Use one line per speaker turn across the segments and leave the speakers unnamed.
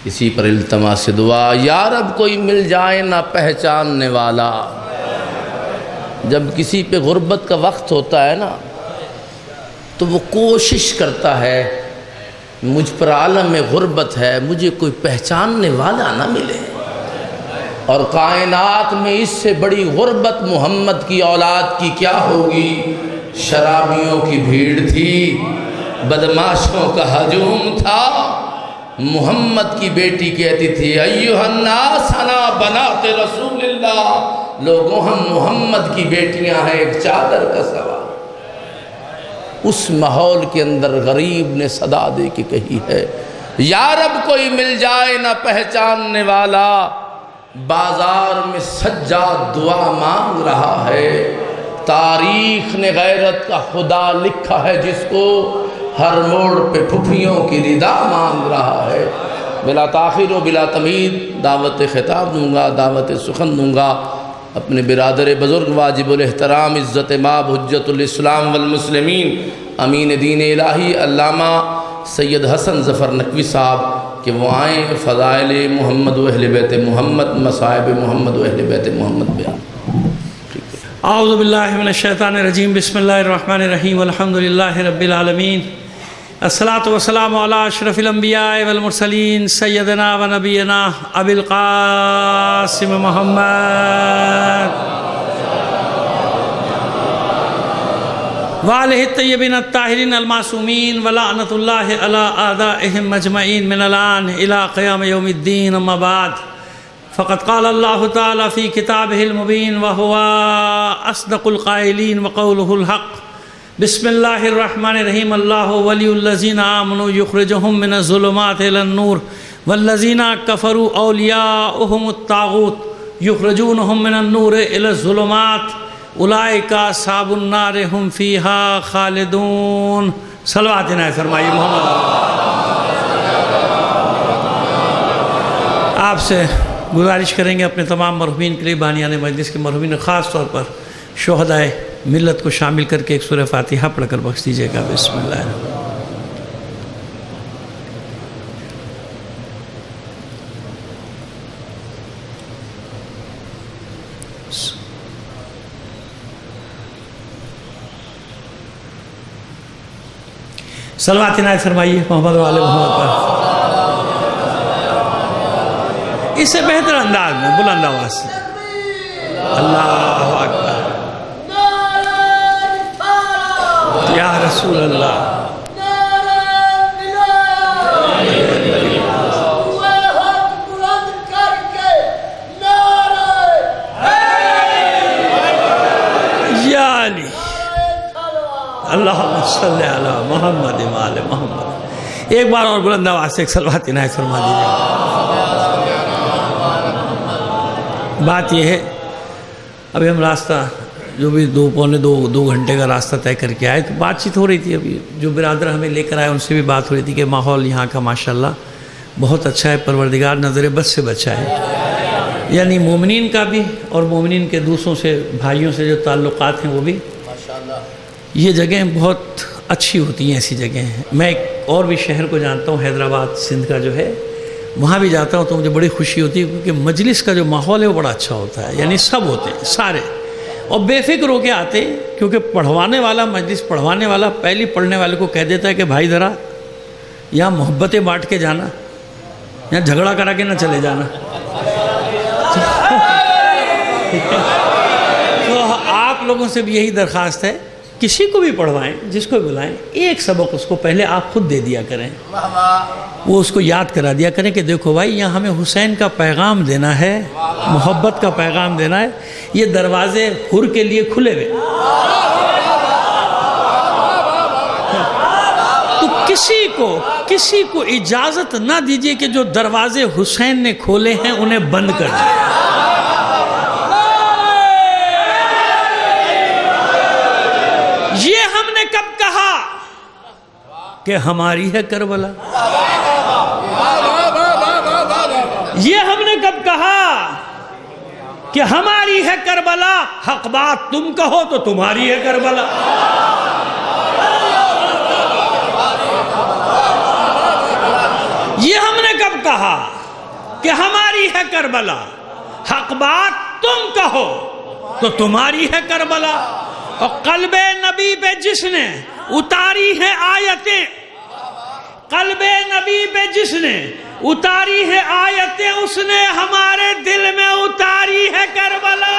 اسی پر التماس دعا، یا رب کوئی مل جائے نہ پہچاننے والا۔ جب کسی پہ غربت کا وقت ہوتا ہے نا تو وہ کوشش کرتا ہے مجھ پر عالم میں غربت ہے، مجھے کوئی پہچاننے والا نہ ملے۔ اور کائنات میں اس سے بڑی غربت محمد کی اولاد کی کیا ہوگی؟ شرابیوں کی بھیڑ تھی، بدماشوں کا ہجوم تھا۔ محمد کی بیٹی کہتی تھی ایھا الناس انا بنات رسول اللہ، لوگوں ہم محمد کی بیٹیاں ہیں، ایک چادر کا سوا۔ اس ماحول کے اندر غریب نے صدا دے کے کہی ہے یا رب کوئی مل جائے نہ پہچاننے والا۔ بازار میں سجاد دعا مانگ رہا ہے، تاریخ نے غیرت کا خدا لکھا ہے جس کو، ہر موڑ پہ پھپھیوں کی ردا مانگ رہا ہے۔ بلا تاخیر و بلا تمہید دعوت خطاب دوں گا، دعوت سخن دوں گا اپنے برادر بزرگ واجب الاحترام عزت مآب حجت الاسلام والمسلمین امین دین الہی علامہ سید حسن ظفر نقوی صاحب کہ وہ آئیں، فضائل محمد و اہل بیت محمد، مصائب محمد و اہل بیت محمد بیان۔
اعوذ باللہ من الشیطان الرجیم، بسم اللہ الرحمن الرحیم، والحمدللہ رب العالمین، الصلاۃ والسلام علی اشرف الانبیاء والمرسلین، سیدنا و نبینا ابی القاسم محمد وآلہ الطیبین الطاہرین المعصومین، ولعنۃ اللہ علی اعدائہم اجمعین من الآن الی قیام یوم الدین، اما بعد فقد قال اللہ تعالی فی کتابہ المبین وہو اصدق القائلین وقولہ الحق۔ بسم اللہ الرحمن الرحیم، اللہ ولی الذین آمنوا یخرجہم من الظلمات الی النور والذین کفروا اولیاؤہم الطاغوت یخرجونہم من النور الی الظلمات اولئک اصحاب النار ہم فیہا خالدون۔ صلوات عنایت فرمائیے محمد۔ آپ سے گزارش کریں گے اپنے تمام مرحومین کے لیے، بانیان مجلس کے مرحومین، خاص طور پر شہدائے ملت کو شامل کر کے ایک سورہ فاتحہ پڑھ کر بخش دیجیے گا۔ بسم اللہ۔ صلوات عنایت فرمائیے محمد و آل محمد پر۔ اس سے بہتر انداز میں بلند آواز سے اللہ اکبر، یا رسول اللہ۔ یا علی اللہم صلی علی محمد و آل محمد۔ ایک بار اور بلند آواز سے ایک صلوات عنایت فرما دیجیے۔ بات یہ ہے ابھی ہم راستہ جو بھی دو گھنٹے کا راستہ طے کر کے آئے تو بات چیت ہو رہی تھی، ابھی جو برادر ہمیں لے کر آئے ان سے بھی بات ہو رہی تھی کہ ماحول یہاں کا ماشاءاللہ بہت اچھا ہے، پروردگار نظر بد سے بچا ہے، یعنی مومنین کا بھی اور مومنین کے دوسروں سے، بھائیوں سے جو تعلقات ہیں وہ بھی یہ جگہیں بہت اچھی ہوتی ہیں، ایسی جگہیں ہیں۔ میں ایک اور بھی شہر کو جانتا ہوں، حیدرآباد سندھ کا جو ہے، وہاں بھی جاتا ہوں تو مجھے بڑی خوشی ہوتی ہے کیونکہ مجلس کا جو ماحول ہے وہ بڑا اچھا ہوتا ہے، یعنی سب ہوتے ہیں سارے اور بے فکر ہو کے آتے ہیں، کیونکہ پڑھوانے والا مجلس پڑھوانے والا پہلی پڑھنے والے کو کہہ دیتا ہے کہ بھائی ذرا یہاں محبتیں بانٹ کے جانا، یہاں جھگڑا کرا کے نہ چلے جانا۔ تو آپ لوگوں سے بھی یہی درخواست ہے، کسی کو بھی پڑھوائیں، جس کو بلائیں، ایک سبق اس کو پہلے آپ خود دے دیا کریں، وہ اس کو یاد کرا دیا کریں کہ دیکھو بھائی یہاں ہمیں حسین کا پیغام دینا ہے، محبت کا پیغام دینا ہے، یہ دروازے حر کے لیے کھلے ہوئے، تو کسی کو اجازت نہ دیجیے کہ جو دروازے حسین نے کھولے ہیں انہیں بند کر دیں۔ یہ ہم نے کب کہا کہ ہماری ہے کربلا؟ یہ ہم نے کب کہا کہ ہماری ہے کربلا؟ حق بات تم کہو تو تمہاری ہے کربلا۔ یہ ہم نے کب کب کہا کہ ہماری ہے کربلا؟ حق بات تم کہو تو تمہاری ہے کربلا۔ اور قلب نبی پہ جس نے اتاری ہے آیتیں، قلب نبی پہ جس نے اتاری ہے آیتیں، اس نے ہمارے دل میں اتاری ہے کربلا۔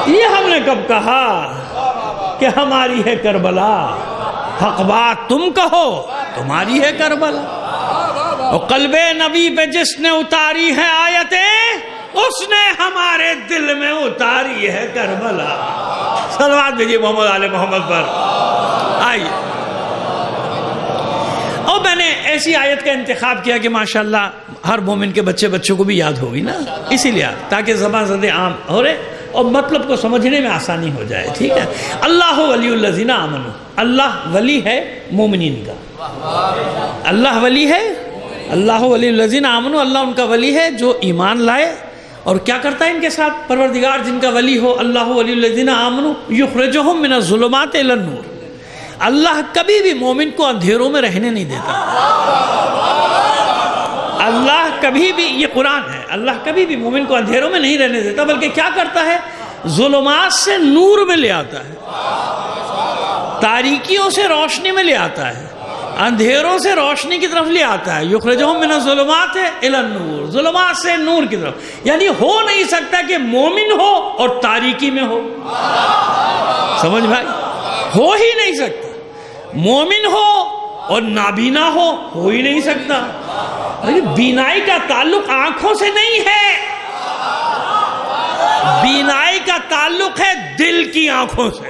یہ ہم نے کب کہا کہ ہماری ہے کربلا؟ حق بات تم کہو تمہاری ہے کربلا۔ اور قلب نبی پہ جس نے اتاری ہے آیتیں، اس نے ہمارے دل میں اتاری ہے کربلا۔ صلوات بھیجیے محمد آل محمد پر۔ آئیے، اور میں نے ایسی آیت کا انتخاب کیا کہ ماشاءاللہ ہر مومن کے بچوں کو بھی یاد ہوگی نا، اسی لیے تاکہ زبان زد عام ہو رہے اور مطلب کو سمجھنے میں آسانی ہو جائے، ٹھیک ہے۔ اللہ ولی الذین آمنوا، اللہ ولی ہے مومنین کا، اللہ ولی ہے، اللہ ولی الذین آمنوا، اللہ ان کا ولی ہے جو ایمان لائے۔ اور کیا کرتا ہے ان کے ساتھ پروردگار جن کا ولی ہو؟ اللہ ولی الذین آمنوا یخرجہم من الظلمات الی النور۔ اللہ کبھی بھی مومن کو اندھیروں میں رہنے نہیں دیتا۔ اللہ کبھی بھی، یہ قرآن ہے، اللہ کبھی بھی مومن کو اندھیروں میں نہیں رہنے دیتا، بلکہ کیا کرتا ہے؟ ظلمات سے نور میں لے آتا ہے، تاریکیوں سے روشنی میں لے آتا ہے، اندھیروں سے روشنی کی طرف لے آتا ہے۔ یخرجہم من الظلمات الی النور، ظلمات سے نور کی طرف۔ یعنی ہو نہیں سکتا کہ مومن ہو اور تاریکی میں ہو، سمجھ بھائی؟ ہو ہی نہیں سکتا۔ مومن ہو اور نابینا ہو ہی نہیں سکتا۔ بینائی کا تعلق آنکھوں سے نہیں ہے، بینائی کا تعلق ہے دل کی آنکھوں سے۔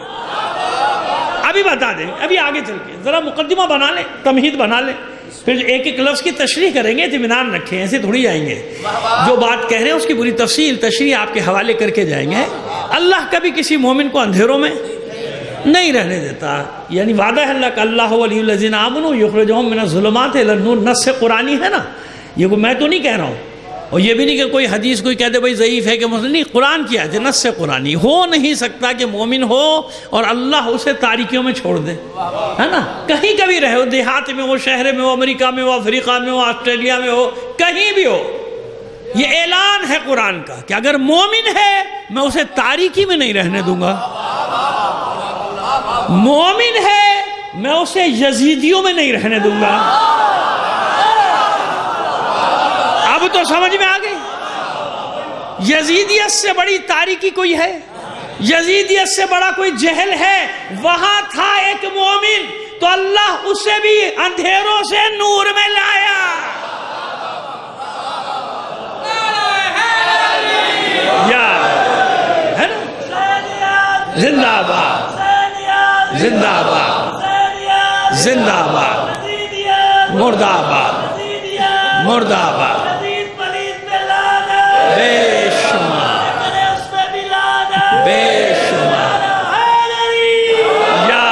ابھی بتا دیں، ابھی آگے چل کے ذرا مقدمہ بنا لیں، تمہید بنا لیں، پھر ایک ایک لفظ کی تشریح کریں گے، اطمینان رکھیں، ایسے تھوڑی جائیں گے۔ جو بات کہہ رہے ہیں اس کی پوری تفصیل تشریح آپ کے حوالے کر کے جائیں گے۔ اللہ کبھی کسی مومن کو اندھیروں میں نہیں رہنے دیتا، یعنی وعدہ ہے اللہ کا، اللہ ولی الذین آمنوا یخرجہم من الظلمات الی النور، نص قرآنی ہے نا، یہ کوئی میں تو نہیں کہہ رہا ہوں، اور یہ بھی نہیں کہ کوئی حدیث کوئی کہہ دے بھائی ضعیف ہے کہ مسلم نہیں، قرآن کی آیت ہے، نص قرآنی۔ ہو نہیں سکتا کہ مومن ہو اور اللہ اسے تاریکیوں میں چھوڑ دے، ہے نا؟ کہیں کبھی رہے ہو، دیہات میں ہو، شہر میں ہو، امریکہ میں ہو، افریقہ میں ہو، آسٹریلیا میں ہو، کہیں بھی ہو، یہ اعلان ہے قرآن کا کہ اگر مومن ہے میں اسے تاریکی میں نہیں رہنے دوں گا، مومن ہے میں اسے یزیدیوں میں نہیں رہنے دوں گا۔ اب تو سمجھ میں آ گئی؟ یزیدیت سے بڑی تاریکی کوئی ہے؟ یزیدیت سے بڑا کوئی جہل ہے؟ وہاں تھا ایک مومن تو اللہ اسے بھی اندھیروں سے نور میں لایا۔ یا ہے نا؟ زندہ باد، زندہ باد، زندہ باد، مرد آباد، مرد آباد، بے شمار، بے شمار۔ یا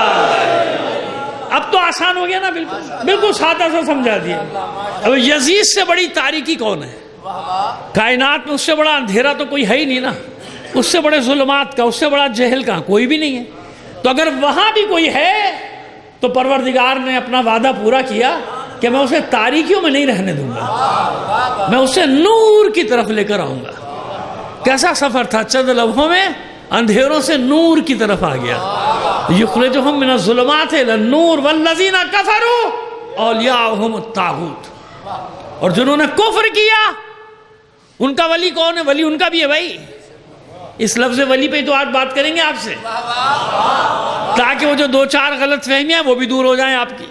اب تو آسان ہو گیا نا، بالکل سادہ سا سمجھا دیا۔ اب یزید سے بڑی تاریکی کون ہے؟ کائنات میں اس سے بڑا اندھیرا تو کوئی ہے ہی نہیں نا، اس سے بڑے ظلمات کا، اس سے بڑا جہل کا کوئی بھی نہیں ہے۔ تو اگر وہاں بھی کوئی ہے تو پروردگار نے اپنا وعدہ پورا کیا کہ میں اسے تاریکیوں میں نہیں رہنے دوں گا، میں اسے نور کی طرف لے کر آؤں گا۔ کیسا سفر تھا؟ چند لمحوں میں اندھیروں سے نور کی طرف آ گیا۔ یخرجہم من الظلمات الی النور والذین کفروا اولیاؤہم الطاغوت، اور جنہوں نے کفر کیا ان کا ولی کون ہے؟ ولی ان کا بھی ہے بھائی۔ اس لفظ ولی پہ تو آج بات کریں گے آپ سے، تاکہ وہ جو دو چار غلط فہمیاں ہیں وہ بھی دور ہو جائیں آپ کی،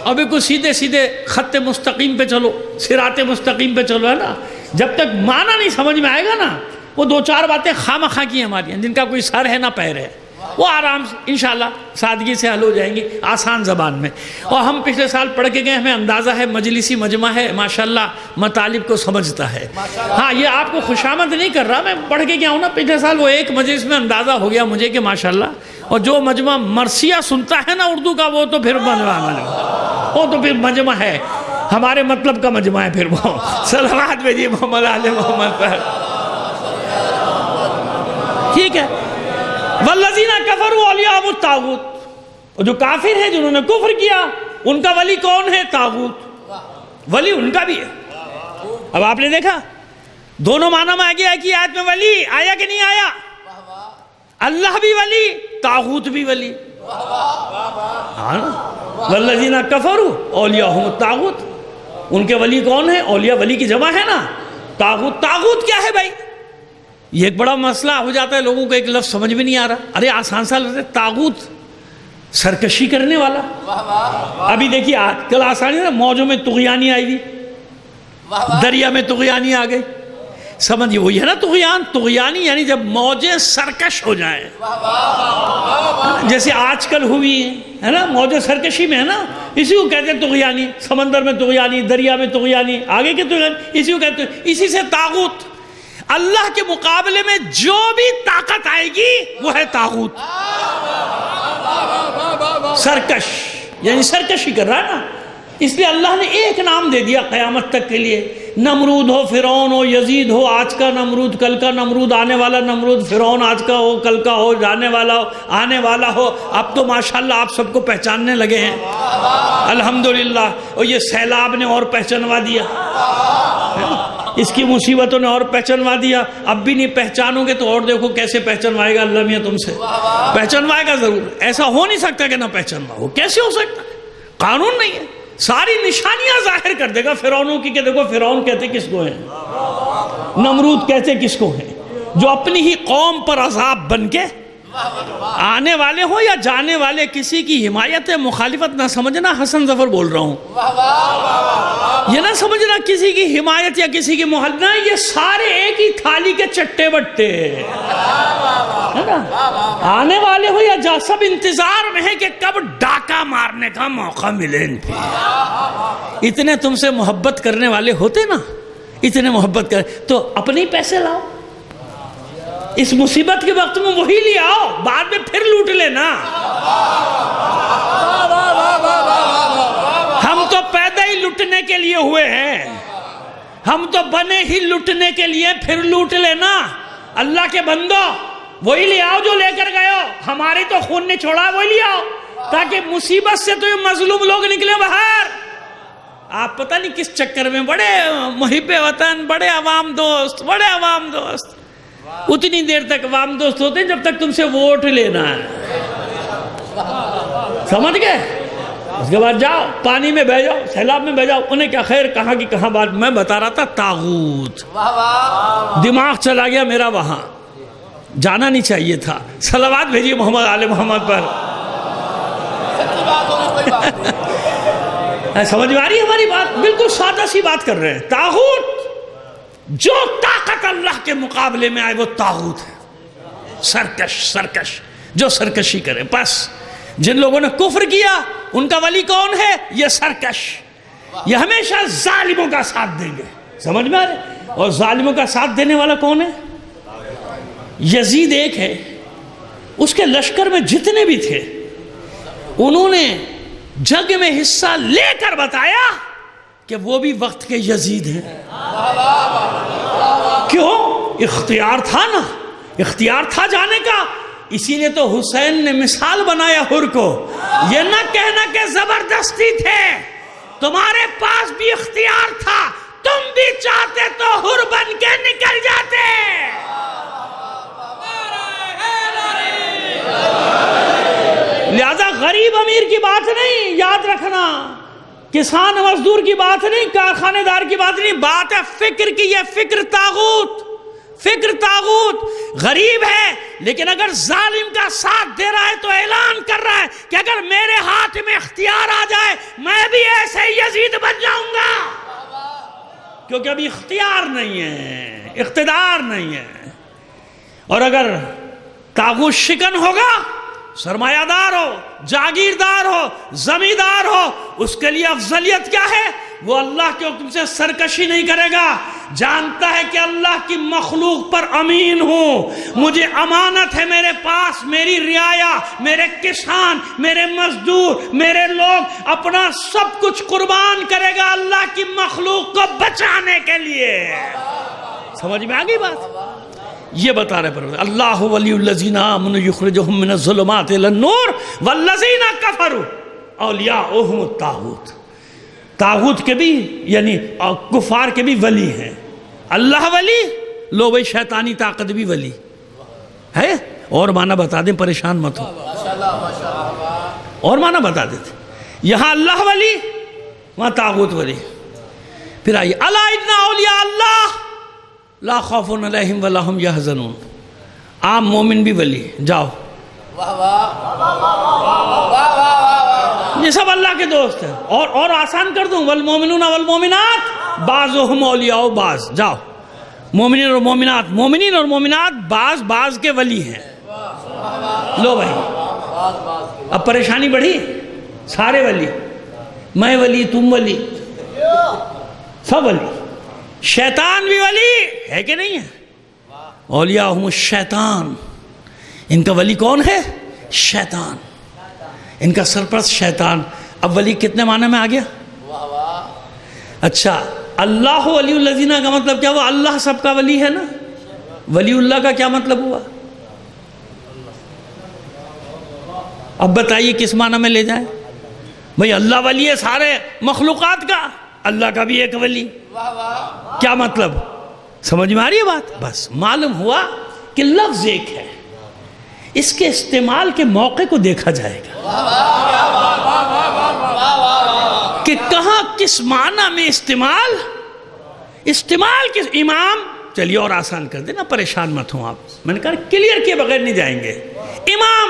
اور بالکل سیدھے سیدھے خط مستقیم پہ چلو، صراط مستقیم پہ چلو، ہے نا؟ جب تک معنی نہیں سمجھ میں آئے گا نا، وہ دو چار باتیں خواہ کی ہماری ہیں جن کا کوئی سر ہے نہ پیر ہے، وہ آرام سے انشاءاللہ سادگی سے حل ہو جائیں گی آسان زبان میں۔ اور ہم پچھلے سال پڑھ کے گئے، ہمیں اندازہ ہے مجلسی مجمع ہے ماشاءاللہ، مطالب کو سمجھتا ہے۔ ہاں یہ آپ کو خوشامد نہیں کر رہا، میں پڑھ کے گیا ہوں نا پچھلے سال، وہ ایک مجلس میں اندازہ ہو گیا مجھے کہ ماشاءاللہ، اور جو مجمع مرثیہ سنتا ہے نا اردو کا، وہ تو پھر مجمع ہے، ہمارے مطلب کا مجمع ہے پھر وہ۔ صلوات بھیجیے محمد آل محمد پر، ٹھیک ہے؟ والذین کفروا اولیاءہم الطاغوت، اور جو کافر ہیں جنہوں نے کفر کیا ان کا ولی کون ہے؟ طاغوت، ولی ان کا بھی ہے۔ اب آپ نے دیکھا دونوں معنی میں آ گیا ہے کہ آیت میں ولی آیا کہ نہیں آیا؟ اللہ بھی ولی، طاغوت بھی ولی۔ والذین کفروا اولیاءہم الطاغوت، ان کے ولی کون ہے؟ اولیاء ولی کی جمع ہے نا، طاغوت۔ طاغوت کیا ہے بھائی؟ یہ ایک بڑا مسئلہ ہو جاتا ہے، لوگوں کو ایک لفظ سمجھ میں نہیں آ رہا۔ ارے آسان سا لفظ ہے طاغوت، سرکشی کرنے والا۔ ابھی دیکھیے آج کل آسانی ہے، موجوں میں طغیانی آئی گی، دریا میں طغیانی آ گئی، سمجھیے وہی ہے نا طغیان۔ طغیانی یعنی جب موجیں سرکش ہو جائیں، جیسے آج کل ہوئی ہے نا، موجیں سرکشی میں ہے نا، اسی کو کہتے ہیں طغیانی۔ سمندر میں طغیانی، دریا میں طغیانی، آگے کے طغیانی، اسی کو کہتے ہیں۔ اسی سے طاغوت، اللہ کے مقابلے میں جو بھی طاقت آئے گی وہ ہے طاغوت، سرکش، یعنی سرکشی کر رہا ہے نا۔ اس لیے اللہ نے ایک نام دے دیا قیامت تک کے لیے، نمرود ہو، فرعون ہو، یزید ہو، آج کا نمرود کل کا نمرود، آنے والا نمرود، فرعون آج کا ہو کل کا ہو، جانے والا ہو آنے والا ہو۔ اب تو ماشاءاللہ آپ سب کو پہچاننے لگے ہیں الحمدللہ، اور یہ سیلاب نے اور پہچانوا دیا، اس کی مصیبتوں نے اور پہچانوا دیا۔ اب بھی نہیں پہچانو گے تو اور دیکھو کیسے پہچانوائے گا اللہ میاں تم سے، پہچانوائے گا ضرور۔ ایسا ہو نہیں سکتا کہ نہ پہچانوا ہو، کیسے ہو سکتا؟ قانون نہیں ہے، ساری نشانیاں ظاہر کر دے گا فرعونوں کی، کہ دیکھو فرعون کہتے کس کو ہیں، نمرود کہتے کس کو ہیں، جو اپنی ہی قوم پر عذاب بن کے آنے والے ہو یا جانے والے کسی کی حمایت مخالفت نہ سمجھنا، حسن ظفر بول رہا ہوں، یہ نہ سمجھنا کسی کی حمایت یا کسی کی مخالفت، نہ، یہ سارے ایک ہی تھالی کے چٹے بٹے ہے نا، آنے والے ہو یا جا، سب انتظار میں ہے کہ کب ڈاکہ مارنے کا موقع ملے ان پہ۔ اتنے تم سے محبت کرنے والے ہوتے نا، اتنے محبت کر تو اپنے ہی پیسے لاؤ، اس مصیبت کے وقت میں وہی لے آؤ، بعد میں پھر لوٹ لینا۔ ہم تو پیدا ہی لٹنے کے لیے ہوئے ہیں، ہم تو بنے ہی لٹنے کے لیے، پھر لوٹ لینا۔ اللہ کے بندو وہی لے آؤ جو لے کر گئے ہو، ہمارے تو خون نے چھوڑا، وہی لے آؤ، تاکہ مصیبت سے تو یہ مظلوم لوگ نکلے باہر۔ آپ پتہ نہیں کس چکر میں، بڑے محب وطن، بڑے عوام دوست، بڑے عوام دوست، اتنی دیر تک عوام دوست ہوتے ہیں جب تک تم سے ووٹ لینا ہے، سمجھ گئے؟ اس کے بعد جاؤ پانی میں بہ جاؤ، سیلاب میں بہ جاؤ، انہیں کیا خیر کہاں کی کہاں بات۔ میں بتا رہا تھا طاغوت، دماغ چلا گیا میرا وہاں، جانا نہیں چاہیے تھا۔ صلوات بھیجیے محمد آل محمد پر۔ سمجھ میں آ رہی ہے ہماری بات؟ بالکل سادہ سی بات کر رہے ہیں۔ طاغوت جو طاقت اللہ کے مقابلے میں آئے وہ طاغوت ہے، سرکش جو سرکشی کرے۔ بس جن لوگوں نے کفر کیا ان کا ولی کون ہے؟ یہ سرکش، یہ ہمیشہ ظالموں کا ساتھ دیں گے، سمجھ میں آ رہے؟ اور ظالموں کا ساتھ دینے والا کون ہے؟ یزید ایک ہے، اس کے لشکر میں جتنے بھی تھے انہوں نے جنگ میں حصہ لے کر بتایا کہ وہ بھی وقت کے یزید ہیں۔ کیوں؟ اختیار تھا نا، اختیار تھا جانے کا، اسی لیے تو حسین نے مثال بنایا حر کو، یہ نہ کہنا کہ زبردستی تھے، تمہارے پاس بھی اختیار تھا، تم بھی چاہتے تو حر بن کے نکل جاتے۔ لہذا غریب امیر کی بات نہیں، یاد رکھنا، کسان مزدور کی بات نہیں، کارخانے دار کی بات نہیں، بات ہے فکر کی۔ یہ فکر طاغوت، فکر طاغوت غریب ہے، لیکن اگر ظالم کا ساتھ دے رہا ہے تو اعلان کر رہا ہے کہ اگر میرے ہاتھ میں اختیار آ جائے میں بھی ایسے یزید بن جاؤں گا، کیونکہ ابھی اختیار نہیں ہے، اقتدار نہیں ہے۔ اور اگر طاغوت شکن ہوگا، سرمایہ دار ہو، جاگیردار ہو، زمیندار ہو، اس کے لیے افضلیت کیا ہے؟ وہ اللہ کے حکم سے سرکشی نہیں کرے گا، جانتا ہے کہ اللہ کی مخلوق پر امین ہوں، مجھے امانت ہے میرے پاس، میری رعایا، میرے کسان، میرے مزدور، میرے لوگ، اپنا سب کچھ قربان کرے گا اللہ کی مخلوق کو بچانے کے لیے۔ سمجھ میں آ گئی بات؟ یہ بتا رہے پر اللہ ولی الذین آمنوا یخرجہم من الظلمات الی النور والذین کفروا اولیاؤہم الطاغوت. طاغوت کے بھی یعنی کفار کے بھی ولی ہیں. اللہ ولی، لو بھائی شیطانی طاقت بھی ولی ہے. اور معنی بتا دیں، پریشان مت ہو. اور معنی بتا دیتے، یہاں اللہ ولی، وہاں طاغوت ولی. پھر آئیے الا ان اولیاء اللہ لا خوف علیہم ولا هم یحزنون. عام مومن بھی ولی. جاؤ، یہ سب اللہ کے دوست ہیں. اور آسان کر دوں، والمومنون والمومنات بعضهم اولیاء بعض. جاؤ، مومنین اور مومنات، مومنین اور مومنات بعض کے ولی ہیں. لو بھائی، اب پریشانی بڑھی. سارے ولی، میں ولی، تم ولی، سب ولی. شیطان بھی ولی ہے کہ نہیں ہے؟ اولیاءہم الشیطان. ان کا ولی کون ہے؟ شیطان. ان کا سرپرست شیطان. اب ولی کتنے معنی میں آ گیا؟ اچھا، اللہ ولی الذین کا مطلب کیا ہوا؟ اللہ سب کا ولی ہے نا. ولی اللہ کا کیا مطلب ہوا؟ اب بتائیے کس معنی میں لے جائیں؟ بھئی اللہ ولی ہے سارے مخلوقات کا، اللہ کا بھی ایک ولی. کیا مطلب؟ سمجھ میں آ رہی ہے بات؟ بس معلوم ہوا کہ لفظ ایک ہے، اس کے استعمال کے موقع کو دیکھا جائے گا کہ کہاں کس معنی میں استعمال کس. امام، چلیے اور آسان کر دینا، پریشان مت ہوں آپ. میں نے کہا کلیئر کیے بغیر نہیں جائیں گے. امام،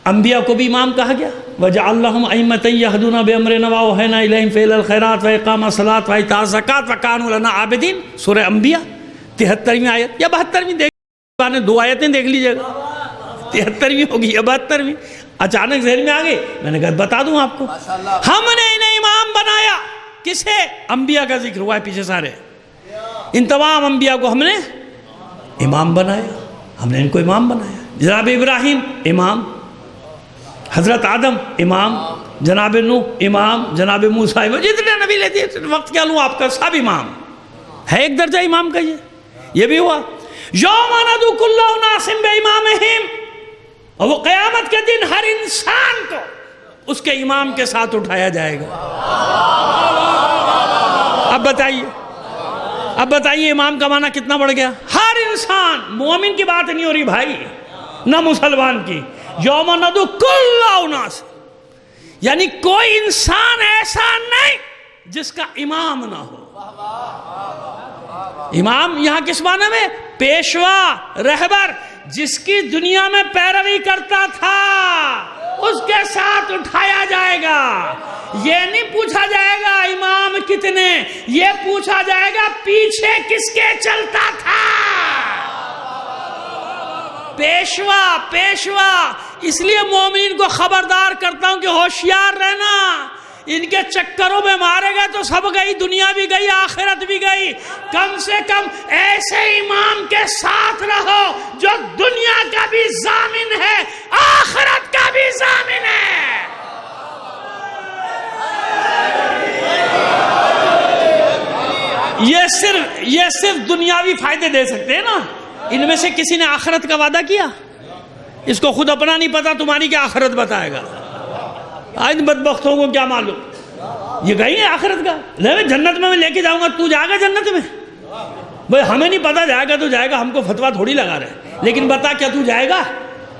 انبیاء کو بھی امام کہا گیا. وَجَعَلْنَهُمْ أَئِمَّةً يَهْدُونَ بِأَمْرِنَا وَأَوْحَيْنَا إِلَيْهِمْ فِعْلَ الْخَيْرَاتِ وَإِقَامَ الصَّلَاةِ وَإِيتَاءَ الزَّكَاةِ وَكَانُوا لَنَا عَابِدِينَ. سورہ انبیاء 73ویں آیت یا 72ویں دیکھ نے 2 آیتیں دیکھ لیجئے گا. 73ویں ہوگی یا 72ویں. اچانک ذہن میں آ گئی. میں نے کہا بتا دوں آپ کو، ہم نے انہیں امام بنایا. کسے؟ انبیاء کا ذکر ہوا ہے پیچھے سارے. ان تمام انبیاء کو ہم نے امام بنایا. ہم نے ان کو امام بنایا. جناب ابراہیم امام، حضرت آدم امام، جناب نوح امام، جناب موسیٰ امام. جتنے نبی لیتے ہیں، وقت کیا لوں آپ کا، سب امام ہے. ایک درجہ امام کا یہ بھی ہوا. یوم ندعو کل اناس بامامہم. اور وہ قیامت کے دن ہر انسان کو اس کے امام کے ساتھ اٹھایا جائے گا. اب بتائیے امام کا معنی کتنا بڑھ گیا؟ ہر انسان. مومن کی بات نہیں ہو رہی بھائی، نہ مسلمان کی. یوم ندعو کل اناس، یعنی کوئی انسان ایسا نہیں جس کا امام نہ ہو. امام یہاں کس معنی میں؟ پیشوا، رہبر، جس کی دنیا میں پیروی کرتا تھا اس کے ساتھ اٹھایا جائے گا. یہ نہیں پوچھا جائے گا امام کتنے، یہ پوچھا جائے گا پیچھے کس کے چلتا تھا. پیشوا. اس لیے مومنین کو خبردار کرتا ہوں کہ ہوشیار رہنا. ان کے چکروں میں مارے گئے تو سب گئی، دنیا بھی گئی، آخرت بھی گئی. کم سے کم ایسے امام کے ساتھ رہو جو دنیا کا بھی ضامن ہے، آخرت کا بھی ضامن ہے. یہ صرف دنیاوی فائدے دے سکتے ہیں نا. ان میں سے کسی نے آخرت کا وعدہ کیا؟ اس کو خود اپنا نہیں پتا، تمہاری کیا آخرت بتائے گا. آج بدبختوں کو کیا معلوم، یہ گئی ہے آخرت کا. جنت میں لے کے جاؤں گا، تو جائے گا جنت میں؟ بھئی ہمیں نہیں پتا جائے گا تو جائے گا، ہم کو فتویٰ تھوڑی لگا رہے. لیکن بتا کیا تو جائے گا؟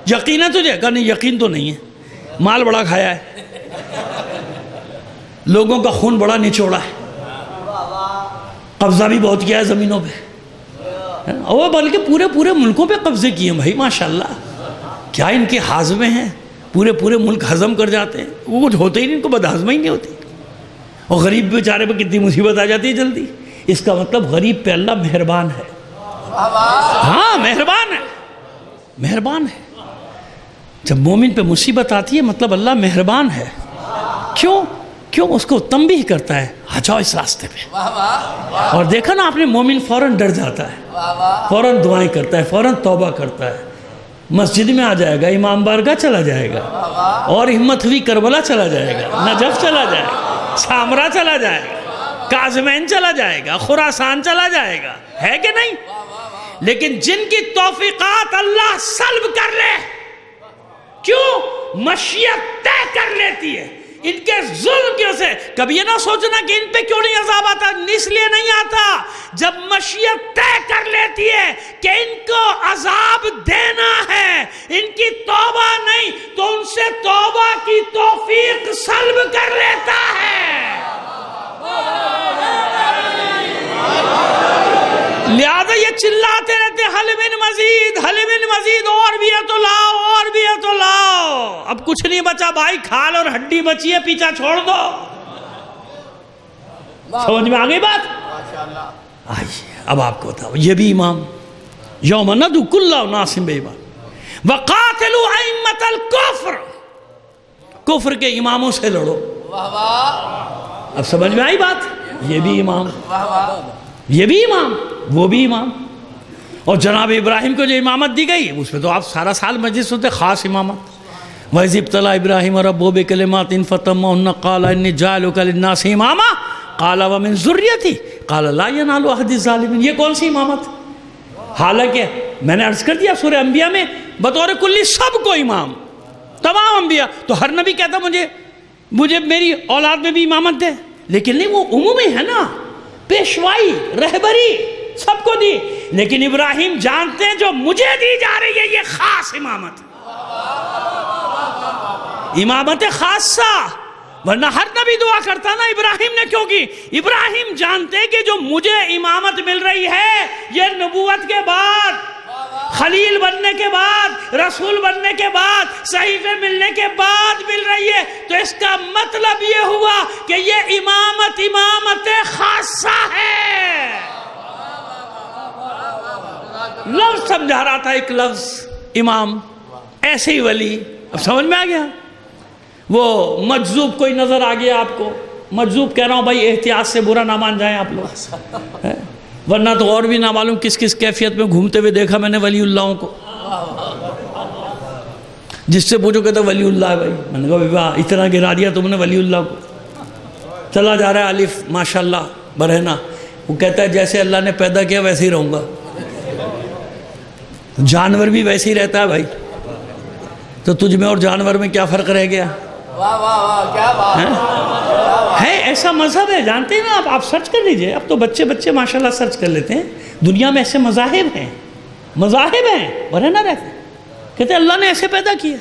یقین ہے تجھے؟ کہا نہیں یقین تو نہیں ہے، مال بڑا کھایا ہے، لوگوں کا خون بڑا نچوڑا ہے، قبضہ بھی بہت کیا ہے زمینوں پہ، اور بلکہ پورے ملکوں پہ قبضے کیے ہیں. بھائی ماشاءاللہ کیا ان کے ہاضمے ہیں، پورے ملک ہضم کر جاتے ہیں. وہ کچھ ہوتے ہی نہیں، ان کو بدہضمہ ہی نہیں ہوتی. اور غریب بیچارے پہ کتنی مصیبت آ جاتی ہے جلدی. اس کا مطلب غریب پہ اللہ مہربان ہے. ہاں مہربان ہے. جب مومن پہ مصیبت آتی ہے مطلب اللہ مہربان ہے. کیوں اس کو تنبیہ کرتا ہے، آ جاؤ اس راستے پہ. اور دیکھا نا آپ نے، مومن فوراً ڈر جاتا ہے، فوراً دعائیں کرتا ہے، فوراً توبہ کرتا ہے. مسجد میں آ جائے گا، امام بارگاہ چلا جائے گا، اور ہمت ہوئی کربلا چلا جائے گا، نجف چلا جائے گا، سامرا چلا جائے گا، کاظمین چلا جائے گا، خراسان چلا جائے گا. ہے کہ نہیں؟ لیکن جن کی توفیقات اللہ سلب کر لے، کیوں؟ مشیت طے کر لیتی ہے ان کے ظلم کی وجہ سے۔ کبھی یہ نہ سوچنا کہ ان پہ کیوں نہیں عذاب آتا، اس لیے نہیں آتا، جب مشیت طے کر لیتی ہے کہ ان کو عذاب دینا ہے، ان کی توبہ نہیں تو ان سے توبہ کی توفیق سلب کر لیتا ہے۔ لہذا یہ چلاتے رہتے حل من مزید، حل من مزید، اور بھی ہے تو لاؤ، اور بھی ہے تو لاؤ۔ اب کچھ نہیں بچا بھائی، کھال اور ہڈی بچی ہے، پیچھا چھوڑ دو۔ سمجھ میں آگئی بات؟ آئیے اب آپ کو بتاؤ، یہ بھی امام یوم ندعو کل اناس بإمامہم وقاتلوا ائمۃ الکفر، کفر کے اماموں سے لڑو۔ اب سمجھ میں آئی بات؟ یہ بھی امام، یہ بھی امام، وہ بھی امام۔ اور جناب ابراہیم کو جو امامت دی گئی اس میں تو آپ سارا سال مجلس ہوتے، خاص امامت۔ وَإِذِ ابْتَلَىٰ إِبْرَاهِيمَ رَبُّهُ بِكَلِمَاتٍ فَأَتَمَّهُنَّ قَالَ إِنِّي جَاعِلُكَ لِلنَّاسِ إِمَامًا قَالَ وَمِن ذُرِّيَّتِي قَالَ لَا يَنَالُ عَهْدِ الظَّالِمِينَ۔ یہ کون سی امامت؟ حالانکہ میں نے عرض کر دیا سورہ انبیاء میں بطور کلی سب کو امام، تمام انبیاء، تو ہر نبی کہتا مجھے میری اولاد میں بھی امامت دے، لیکن نہیں، وہ عمومی ہے نا، پیشوائی، رہبری سب کو دی، لیکن ابراہیم جانتے ہیں جو مجھے دی جا رہی ہے یہ خاص امامت، امامت خاصہ، ورنہ ہر نبی دعا کرتا نا، ابراہیم نے کیوں کی؟ ابراہیم جانتے کہ جو مجھے امامت مل رہی ہے یہ نبوت کے بعد، خلیل بننے کے بعد، رسول بننے کے بعد، صحیفے ملنے کے بعد مل رہی ہے، تو اس کا مطلب یہ ہوا کہ یہ امامت خاصہ ہے۔ لفظ سمجھا رہا تھا، ایک لفظ امام، ایسے ہی ولی۔ اب سمجھ میں آ گیا؟ وہ مجذوب کوئی نظر آ گیا آپ کو؟ مجذوب کہہ رہا ہوں بھائی احتیاط سے برا نہ مان جائیں آپ لوگ، ورنہ تو اور بھی نہ معلوم کس کس کیفیت میں گھومتے ہوئے دیکھا میں نے ولی اللہوں کو۔ جس سے پوچھو کہتا ولی اللہ ہے بھائی، میں نے کہا واہ اتنا گرا دیا تم نے ولی اللہ کو۔ چلا جا رہا ہے الف ماشاءاللہ برہنہ، وہ کہتا ہے جیسے اللہ نے پیدا کیا ویسے ہی رہوں گا، جانور بھی ویسے ہی رہتا ہے بھائی، تو تجھ میں اور جانور میں کیا فرق رہ گیا؟
واہ واہ واہ کیا بات
ہے، ایسا مذہب ہے، جانتے ہیں نا آپ سرچ کر لیجئے، اب تو بچے ماشاءاللہ سرچ کر لیتے ہیں، دنیا میں ایسے مذاہب ہیں، برہنہ رہتے ہیں، کہتے ہیں اللہ نے ایسے پیدا کیا۔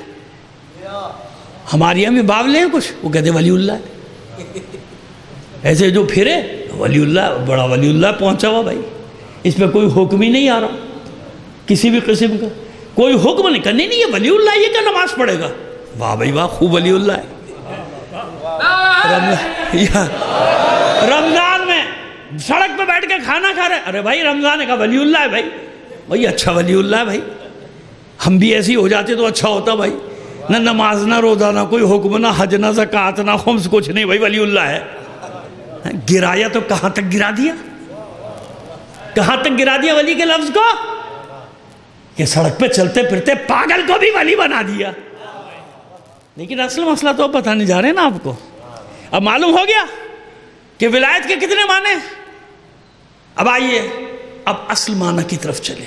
ہمارے یہاں بھی باولے ہیں کچھ، وہ کہتے ہیں ولی اللہ ہے، ایسے جو پھرے ولی اللہ، بڑا ولی اللہ پہنچا ہوا بھائی، اس پہ کوئی حکم ہی نہیں آ رہا کسی بھی قسم کا، کوئی حکم نہیں کرنے، نہیں یہ ولی اللہ یہ کیا نماز پڑھے گا؟ واہ بھائی واہ، خوب ولی اللہ ہے۔ رمضان میں سڑک پہ بیٹھ کے کھانا کھا رہے، ارے بھائی رمضان کا ولی اللہ ہے بھائی اچھا ولی اللہ ہے بھائی، ہم بھی ایسے ہی ہو جاتے تو اچھا ہوتا بھائی، نہ نماز نہ روزہ نہ کوئی حکم نہ حج نہ زکوٰۃ نہ خمس، کچھ نہیں بھائی ولی اللہ ہے۔ گرایا تو کہاں تک گرا دیا، کہاں تک گرا دیا ولی کے لفظ کو، کہ سڑک پہ چلتے پھرتے پاگل کو بھی ولی بنا دیا۔ لیکن اصل مسئلہ تو پتہ نہیں جا رہے نا آپ کو، اب معلوم ہو گیا کہ ولایت کے کتنے معنی۔ اب آئیے اب اصل معنی کی طرف چلے۔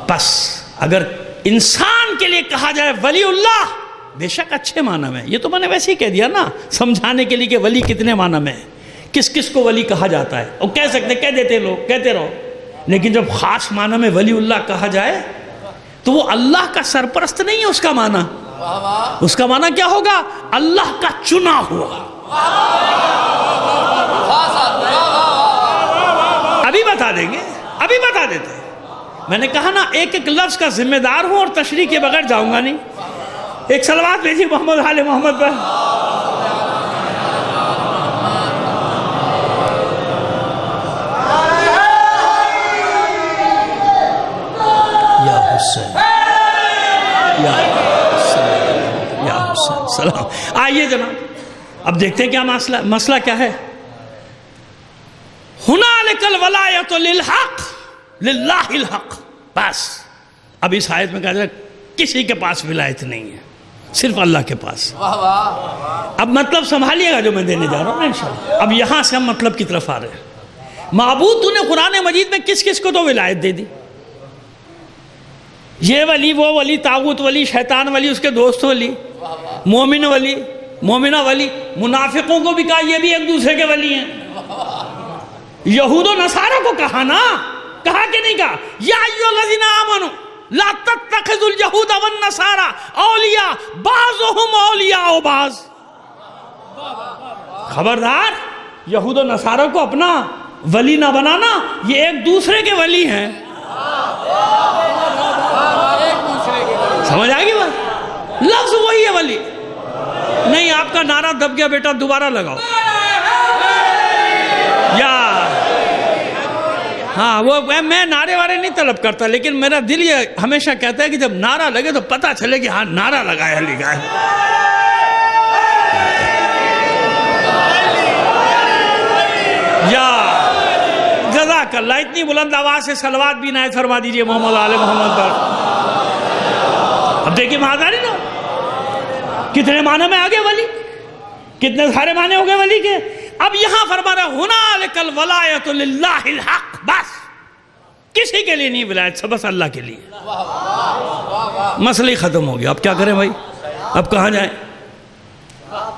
پس اگر انسان کے لیے کہا جائے ولی اللہ، بے شک اچھے معنی میں، یہ تو میں نے ویسے ہی کہہ دیا نا سمجھانے کے لیے کہ ولی کتنے معنی میں ہے، کس کس کو ولی کہا جاتا ہے، اور کہہ سکتے کہہ دیتے لوگ، کہتے رہو، لیکن جب خاص معنی میں ولی اللہ کہا جائے تو وہ اللہ کا سرپرست نہیں ہے، اس کا معنی، اس کا معنی کیا ہوگا؟ اللہ کا چنا ہوا۔ ابھی بتا دیں گے، ابھی بتا دیتے ہیں، میں نے کہا نا ایک ایک لفظ کا ذمہ دار ہوں اور تشریح کے بغیر جاؤں گا نہیں۔ ایک صلوات بھیجیے محمد آل محمد پر۔ یا حسین یا حسین سلام۔ آئیے جناب اب دیکھتے ہیں کیا مسئلہ کیا ہے۔ ہنالک الولایۃ للحق للہ الحق، بس اب اس آیت میں کہا جائے کسی کے پاس ولایت نہیں ہے، صرف اللہ کے پاس۔ اب مطلب سنبھالیے گا جو میں دینے جا رہا ہوں انشاءاللہ۔ اب یہاں سے ہم مطلب کی طرف آ رہے ہیں۔ معبود تو نے قرآن مجید میں کس کس کو تو ولایت دے دی؟ یہ ولی وہ ولی، طاغوت ولی، شیطان ولی، اس کے دوست ولی، مومن ولی، مومنہ ولی. منافقوں کو بھی کہا یہ بھی ایک دوسرے کے ولی ہیں. یہود و نصارہ کو کہا نا، کہا کہ نہیں کہا یا ایھا الذین آمنوا لا تتخذوا الیہود والنصارى اولیاء بعضهم اولیاء بعض. خبردار، یہود و نصارہ کو اپنا ولی نہ بنانا، یہ ایک دوسرے کے ولی ہیں. سمجھ آئے گی بات؟ لفظ وہی ہے ولی. نہیں آپ کا نعرہ دب گیا بیٹا، دوبارہ لگاؤ. یا ہاں وہ میں نعرے وارے نہیں طلب کرتا، لیکن میرا دل یہ ہمیشہ کہتا ہے کہ جب نعرہ لگے تو پتہ چلے کہ ہاں نعرہ لگایا لگا ہے. یا جزاک اللہ. اتنی بلند آواز سے صلوات بھی عنایت فرما دیجئے محمد آل محمد پر. اب دیکھیں مہاداری نا کتنے معنی میں آگے ولی، کتنے سارے معنی ہو گئے ولی کے. اب یہاں فرما رہا ہنالک الولایۃ للہ الحق. بس کسی کے لیے نہیں ولایت، سب بس اللہ کے لیے. مسئلہ ہی ختم ہو گیا. اب کیا کریں بھائی؟ اب کہاں جائیں؟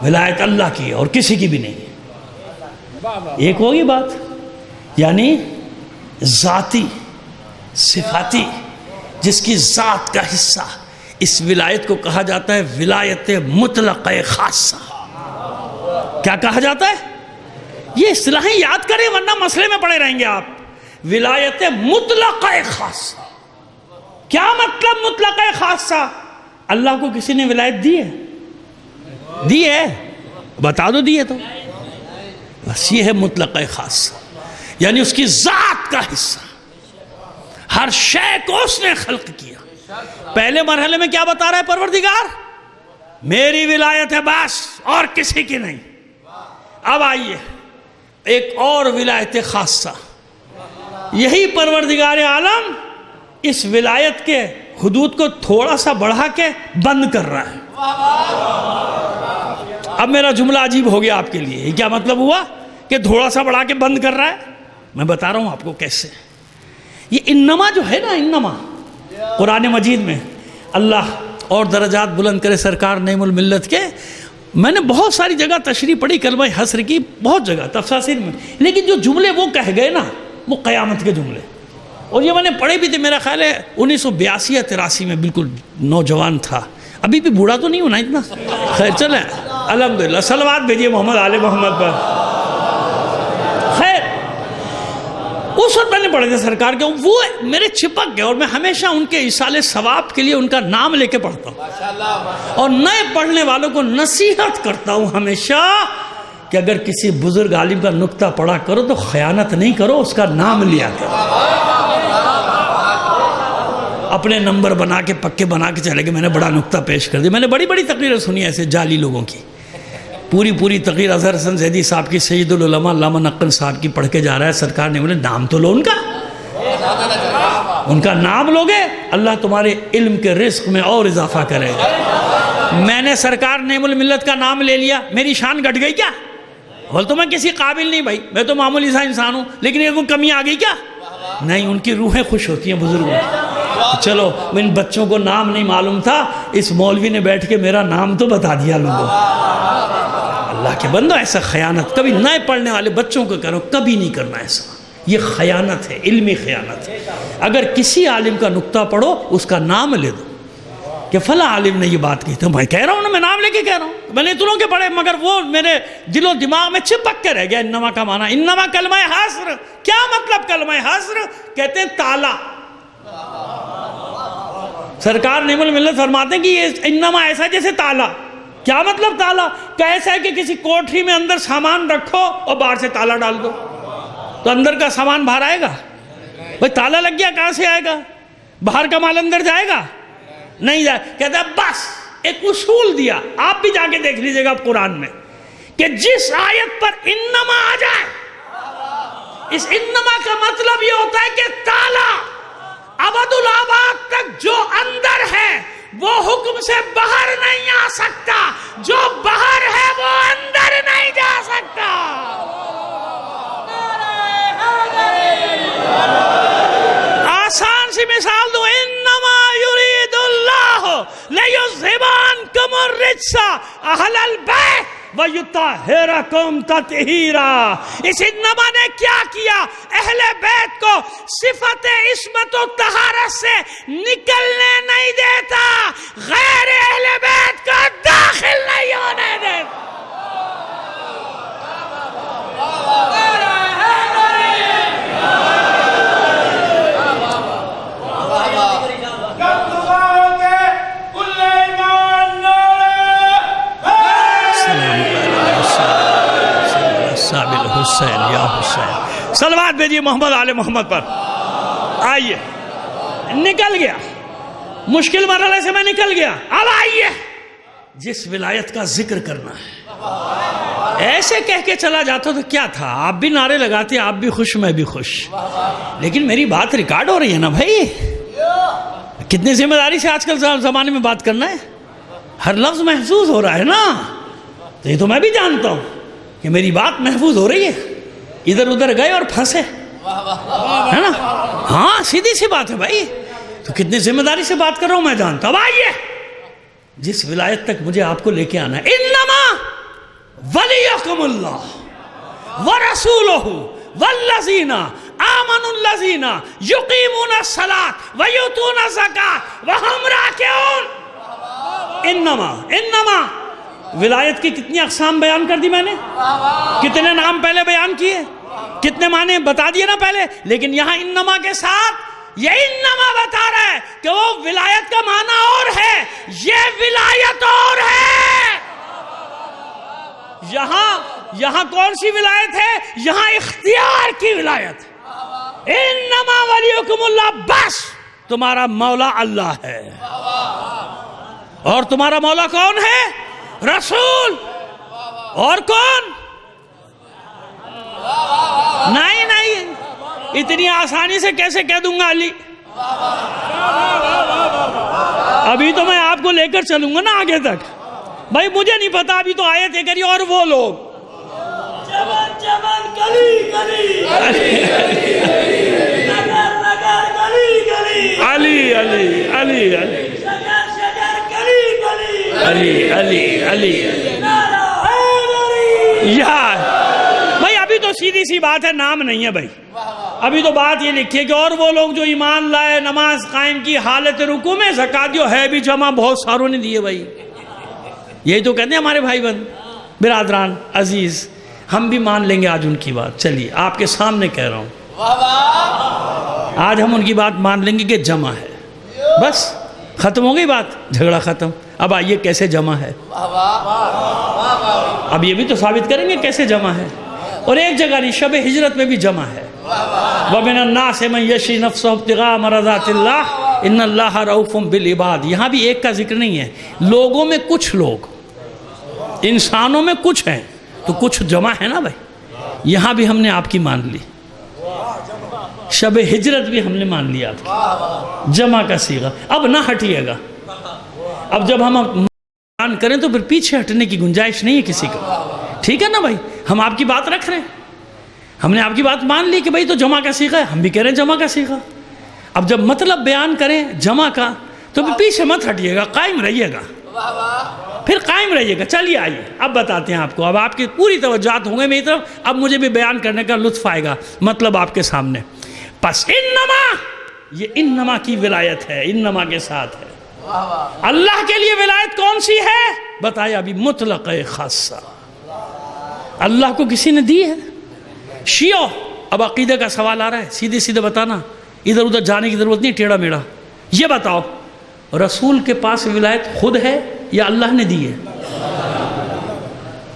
ولایت اللہ کی ہے اور کسی کی بھی نہیں ہے. ایک ہوگی بات، یعنی ذاتی صفاتی، جس کی ذات کا حصہ. اس ولایت کو کہا جاتا ہے ولایت مطلقہ خاصہ. کیا کہا جاتا ہے؟ یہ اصطلاحیں یاد کریں ورنہ مسئلے میں پڑے رہیں گے آپ. ولایت مطلقہ خاصہ. کیا مطلب مطلقہ خاصہ؟ اللہ کو کسی نے ولایت دی ہے؟ دی ہے؟ بتا دو دی ہے تو. بس یہ ہے مطلقہ خاصہ، یعنی اس کی ذات کا حصہ. ہر شے کو اس نے خلق کیا. پہلے مرحلے میں کیا بتا رہا ہے پروردگار؟ میری ولایت ہے بس، اور کسی کی نہیں. اب آئیے ایک اور ولایت خاصہ. یہی پروردگار عالم اس ولایت کے حدود کو تھوڑا سا بڑھا کے بند کر رہا ہے. اب میرا جملہ عجیب ہو گیا آپ کے لیے. کیا مطلب ہوا کہ تھوڑا سا بڑھا کے بند کر رہا ہے؟ میں بتا رہا ہوں آپ کو کیسے. یہ انما جو ہے نا، انما قرآن مجید میں اللہ اور درجات بلند کرے سرکار نعیم الملت کے. میں نے بہت ساری جگہ تشریح پڑھی کلمہ حسر کی، بہت جگہ تفسیر میں، لیکن جو جملے وہ کہہ گئے نا وہ قیامت کے جملے. اور یہ میں نے پڑھے بھی تھے، میرا خیال ہے 1982 یا 83 میں، بالکل نوجوان تھا. ابھی بھی بوڑھا تو نہیں ہونا اتنا. خیر چلیں الحمدللہ. صلوات بھیجیے محمد آل محمد پر. خیر اس وقت میں نے پڑھے تھے سرکار کے، وہ میرے چپک گئے. اور میں ہمیشہ ان کے ایصال ثواب کے لیے ان کا نام لے کے پڑھتا ہوں، اور نئے پڑھنے والوں کو نصیحت کرتا ہوں ہمیشہ کہ اگر کسی بزرگ عالم کا نکتہ پڑھا کرو تو خیانت نہیں کرو، اس کا نام لیا کرو. اپنے نمبر بنا کے پکے بنا کے چلے گئے. میں نے بڑا نکتہ پیش کر دیا. میں نے بڑی بڑی تقریریں سنی ایسے جعلی لوگوں کی. پوری تقریر اظہر حسن زیدی صاحب کی، سید العلماء علامہ نقن صاحب کی پڑھ کے جا رہا ہے. سرکار نے بولے نام تو لو ان کا نام لوگے اللہ تمہارے علم کے رزق میں اور اضافہ کرے گا. میں نے سرکار نعیم الملت کا نام لے لیا، میری شان گھٹ گئی کیا؟ بول تو میں کسی قابل نہیں بھائی، میں تو معمولی سا انسان ہوں، لیکن یہ کوئی کمی آ گئی کیا؟ نہیں، ان کی روحیں خوش ہوتی ہیں بزرگوں. چلو ان بچوں کو نام نہیں معلوم تھا، اس مولوی نے بیٹھ کے میرا نام تو بتا دیا لوگوں. اللہ کے بندو ایسا خیانت کبھی نئے پڑھنے والے بچوں کو کرو، کبھی نہیں کرنا ایسا. یہ خیانت ہے، علمی خیانت ہے. اگر کسی عالم کا نکتہ پڑھو اس کا نام لے دو کہ فلاں عالم نے یہ بات کی. تو میں کہہ رہا ہوں نا، میں نام لے کے کہہ رہا ہوں. میں نے اتنوں کے پڑھے مگر وہ میرے دل و دماغ میں چپک کے رہ گیا. انما کا معنی، انما کلمہ حصر. کیا مطلب کلمہ حصر؟ کہتے ہیں تالا. سرکار نعیم الملت فرماتے ہیں کہ یہ انما ایسا جیسے تالا. کیا مطلب تالا؟ کیسا ہے کہ کسی کوٹری میں اندر سامان رکھو اور باہر سے تالا ڈال دو تو اندر کا سامان باہر آئے گا؟ بھئی تالا لگ گیا کہاں سے آئے گا؟ باہر کا مال اندر جائے گا؟ نہیں جائے. کہتا ہے بس ایک اصول دیا، آپ بھی جا کے دیکھ لیجئے گا قرآن میں، کہ جس آیت پر انما آ جائے، اس انما کا مطلب یہ ہوتا ہے کہ تالا ابد الآباد تک جو اندر ہے وہ حکم سے باہر نہیں آ سکتا، جو باہر ہے وہ اندر نہیں جا سکتا. آسان سی مثال دو، انما یرید لَيُذْهِبَ عَنْكُمُ الرِّجْسَ أَهْلَ الْبَيْتِ وَيُطَهِّرَكُمْ تَطْهِيرًا۔ اس انما نے کیا کیا؟ اہل بیت کو صفت عصمت و طہارت سے نکلنے نہیں دیتا، غیر اہل بیت کو داخل نہیں ہونے دیتا۔ حسین یا حسین، صلوات بھیجیے محمد آل محمد پر۔ آئیے، نکل گیا، مشکل مرحلے سے میں نکل گیا، اب آئیے جس ولایت کا ذکر کرنا ہے۔ ایسے کہہ کے چلا جاتا تو کیا تھا، آپ بھی نعرے لگاتے، آپ بھی خوش میں بھی خوش، لیکن میری بات ریکارڈ ہو رہی ہے نا بھائی۔ کتنی ذمہ داری سے آج کل زمانے میں بات کرنا ہے، ہر لفظ محفوظ ہو رہا ہے نا، تو یہ تو میں بھی جانتا ہوں کہ میری بات محفوظ ہو رہی ہے، ادھر ادھر گئے اور پھنسے، ہے نا؟ ہاں سیدھی سی بات ہے بھائی، تو کتنی ذمہ داری سے بات کر رہا ہوں میں جانتا ہوں۔ اب آئیے جس ولایت تک مجھے آپ کو لے کے آنا ہے، انما ولیکم اللہ ورسولہ والذین آمنوا الذین یقیمون الصلاۃ ویؤتون الزکاۃ وہم راکعون۔ انما ولایت کی کتنی اقسام بیان کر دی میں نے، کتنے نام پہلے بیان کیے، کتنے معنی بتا دیے نا پہلے، لیکن یہاں انما کے ساتھ یہ انما بتا رہا ہے کہ وہ ولایت کا معنی اور ہے، یہ ولایت اور ہے۔ یہاں کون سی ولایت ہے؟ یہاں اختیار کی ولایت۔ انما ولیکم اللہ، بس تمہارا مولا اللہ ہے، اور تمہارا مولا کون ہے؟ رسول۔ اور کون؟ نہیں، اتنی آسانی سے کیسے کہہ دوں گا علی؟ ابھی تو میں آپ کو لے کر چلوں گا نا آگے تک، بھائی مجھے نہیں پتا، ابھی تو آیت کری اور وہ لوگ جبل گلی گلی علی علی علی علی علی یار بھائی، ابھی تو سیدھی سی بات ہے، نام نہیں ہے بھائی، ابھی تو بات یہ لکھی ہے کہ اور وہ لوگ جو ایمان لائے، نماز قائم کی، حالت رکوع میں زکات جو ہے بھی جمع، بہت ساروں نے دیے بھائی۔ یہی تو کہتے ہیں ہمارے بھائی بہن برادران عزیز، ہم بھی مان لیں گے آج ان کی بات۔ چلیے آپ کے سامنے کہہ رہا ہوں، آج ہم ان کی بات مان لیں گے کہ جمع ہے، بس ختم ہو گئی بات، جھگڑا ختم۔ اب آئیے کیسے جمع ہے، اب یہ بھی تو ثابت کریں گے کیسے جمع ہے۔ اور ایک جگہ نہیں، شب ہجرت میں بھی جمع ہے، وَمِنَ النَّاسِ مَن يَشْرِي نَفْسَهُ ابْتِغَاءَ مَرْضَاتِ اللَّهِ إِنَّ اللَّهَ رَءُوفٌ بِالْعِبَادِ۔ یہاں بھی ایک کا ذکر نہیں ہے، لوگوں میں کچھ لوگ، انسانوں میں کچھ ہیں، تو کچھ جمع ہے نا بھائی۔ یہاں بھی ہم نے آپ کی مان لی، شب ہجرت بھی ہم نے مان لیا آپ کی، جمع کا صیغہ۔ اب نہ ہٹیے گا، اب جب ہم بیان کریں تو پھر پیچھے ہٹنے کی گنجائش نہیں ہے کسی کو، ٹھیک ہے نا بھائی؟ ہم آپ کی بات رکھ رہے ہیں، ہم نے آپ کی بات مان لی کہ بھائی تو جمع کا صیغہ ہے، ہم بھی کہہ رہے ہیں جمع کا صیغہ۔ اب جب مطلب بیان کریں جمع کا تو پھر پیچھے مت ہٹیے گا، قائم رہیے گا، پھر قائم رہیے گا۔ چلیے آئیے اب بتاتے ہیں آپ کو، اب آپ کی پوری توجہات ہوں گے میری طرف، اب مجھے بھی بیان کرنے کا لطف آئے گا، مطلب آپ کے سامنے۔ پس انما، یہ انما کی ولایت ہے، انما کے ساتھ ہے۔ اللہ کے لیے ولایت کون سی ہے بتایا ابھی، مطلق خاصہ، اللہ کو کسی نے دی ہے۔ شیعہ، اب عقیدے کا سوال آ رہا ہے، سیدھے سیدھے بتانا، ادھر ادھر جانے کی ضرورت نہیں، ٹیڑھا میڑھا۔ یہ بتاؤ رسول کے پاس ولایت خود ہے یا اللہ نے دی ہے؟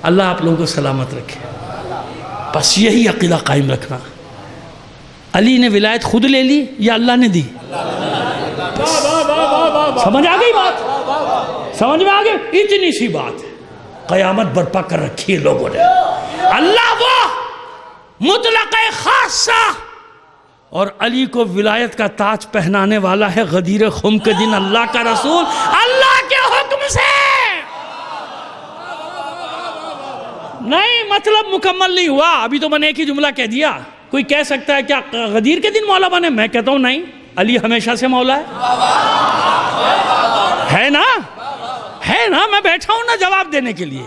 اللہ آپ لوگوں کو سلامت رکھے، بس یہی عقیدہ قائم رکھنا۔ علی نے ولایت خود لے لی یا اللہ نے دی؟ سمجھ آ گئی بات؟ سمجھ میں آ گئی؟ اتنی سی بات ہے، قیامت برپا کر رکھی ہے لوگوں نے۔ اللہ وہ مطلق خاصہ، اور علی کو ولایت کا تاج پہنانے والا ہے غدیر خم کے دن اللہ کا رسول، اللہ کے حکم سے۔ نہیں مطلب مکمل نہیں ہوا، ابھی تو میں نے ایک ہی جملہ کہہ دیا۔ کوئی کہہ سکتا ہے کیا غدیر کے دن مولا بنے؟ میں کہتا ہوں نہیں، علی ہمیشہ سے مولا ہے نا، میں بیٹھا ہوں نا جواب دینے کے لیے،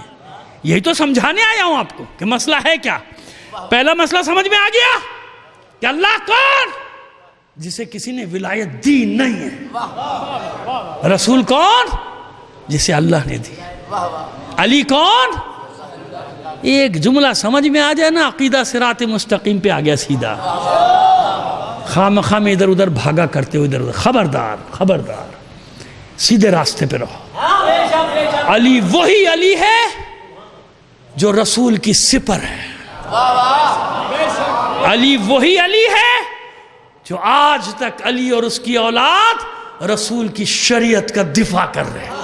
یہی تو سمجھانے آیا ہوں آپ کو کہ مسئلہ ہے کیا۔ پہلا مسئلہ سمجھ میں آ گیا کہ اللہ کون؟ جسے کسی نے ولایت دی نہیں ہے۔ رسول کون؟ جسے اللہ نے دی۔ علی کون؟ ایک جملہ سمجھ میں آ جائے نا، عقیدہ صراط مستقیم پہ آ گیا سیدھا۔ خواہ میں ادھر ادھر بھاگا کرتے ہو، ادھر ادھر، خبردار خبردار، سیدھے راستے پہ رہو۔ علی وہی علی ہے جو رسول کی سپر ہے۔ علی وہی علی ہے جو آج تک علی اور اس کی اولاد رسول کی شریعت کا دفاع کر رہے ہیں۔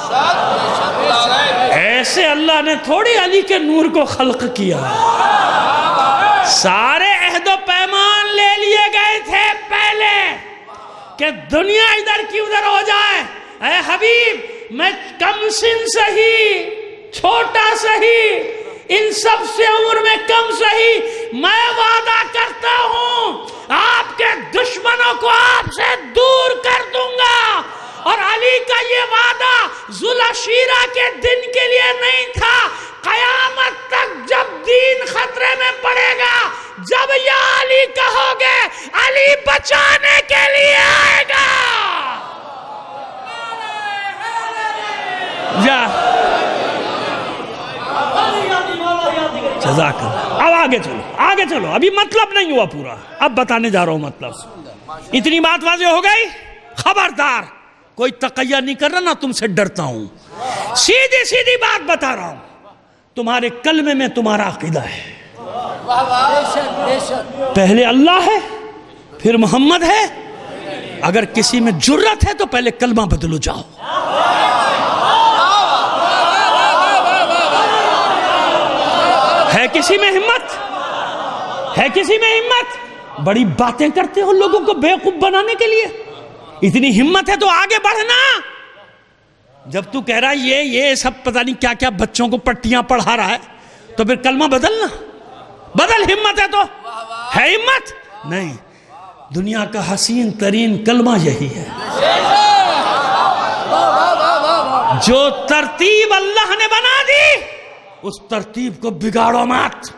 ایسے اللہ نے تھوڑی علی کے نور کو خلق کیا، سارے عہد و پیمان لے لیے گئے تھے پہلے کہ دنیا ادھر کی ادھر ہو جائے، اے حبیب میں کم سن سہی، چھوٹا سہی، ان سب سے عمر میں کم سہی، میں وعدہ کرتا ہوں آپ کے دشمنوں کو آپ سے دور کر دوں گا۔ اور علی کا یہ وعدہ ذوالعشیرہ کے دن کے لیے نہیں تھا، قیامت تک جب دین خطرے میں پڑے گا، جب یا علی کہو گے علی بچانے کے لیے آئے گا۔ جا جزاک اللہ۔ اب آگے چلو، آگے چلو، ابھی مطلب نہیں ہوا پورا، اب بتانے جا رہا ہوں مطلب۔ اتنی بات واضح ہو گئی؟ خبردار کوئی تقیہ نہیں کر رہا، نہ تم سے ڈرتا ہوں، سیدھی سیدھی بات بتا رہا ہوں۔ تمہارے کلمے میں تمہارا عقیدہ ہے، پہلے اللہ ہے پھر محمد ہے۔ اگر کسی میں جرت ہے تو پہلے کلمہ بدلو جاؤ۔ ہے کسی میں ہمت؟ ہے کسی میں ہمت؟ بڑی باتیں کرتے ہو لوگوں کو بیوقوف بنانے کے لیے، اتنی ہمت ہے تو آگے بڑھنا۔ جب تو کہہ رہا ہے یہ سب پتہ نہیں کیا کیا بچوں کو پٹیاں پڑھا رہا ہے، تو پھر کلمہ بدلنا، بدل۔ ہمت ہے تو ہے ہمت نہیں۔ دنیا کا حسین ترین کلمہ یہی ہے، جو ترتیب اللہ نے بنا دی اس ترتیب کو بگاڑو مت۔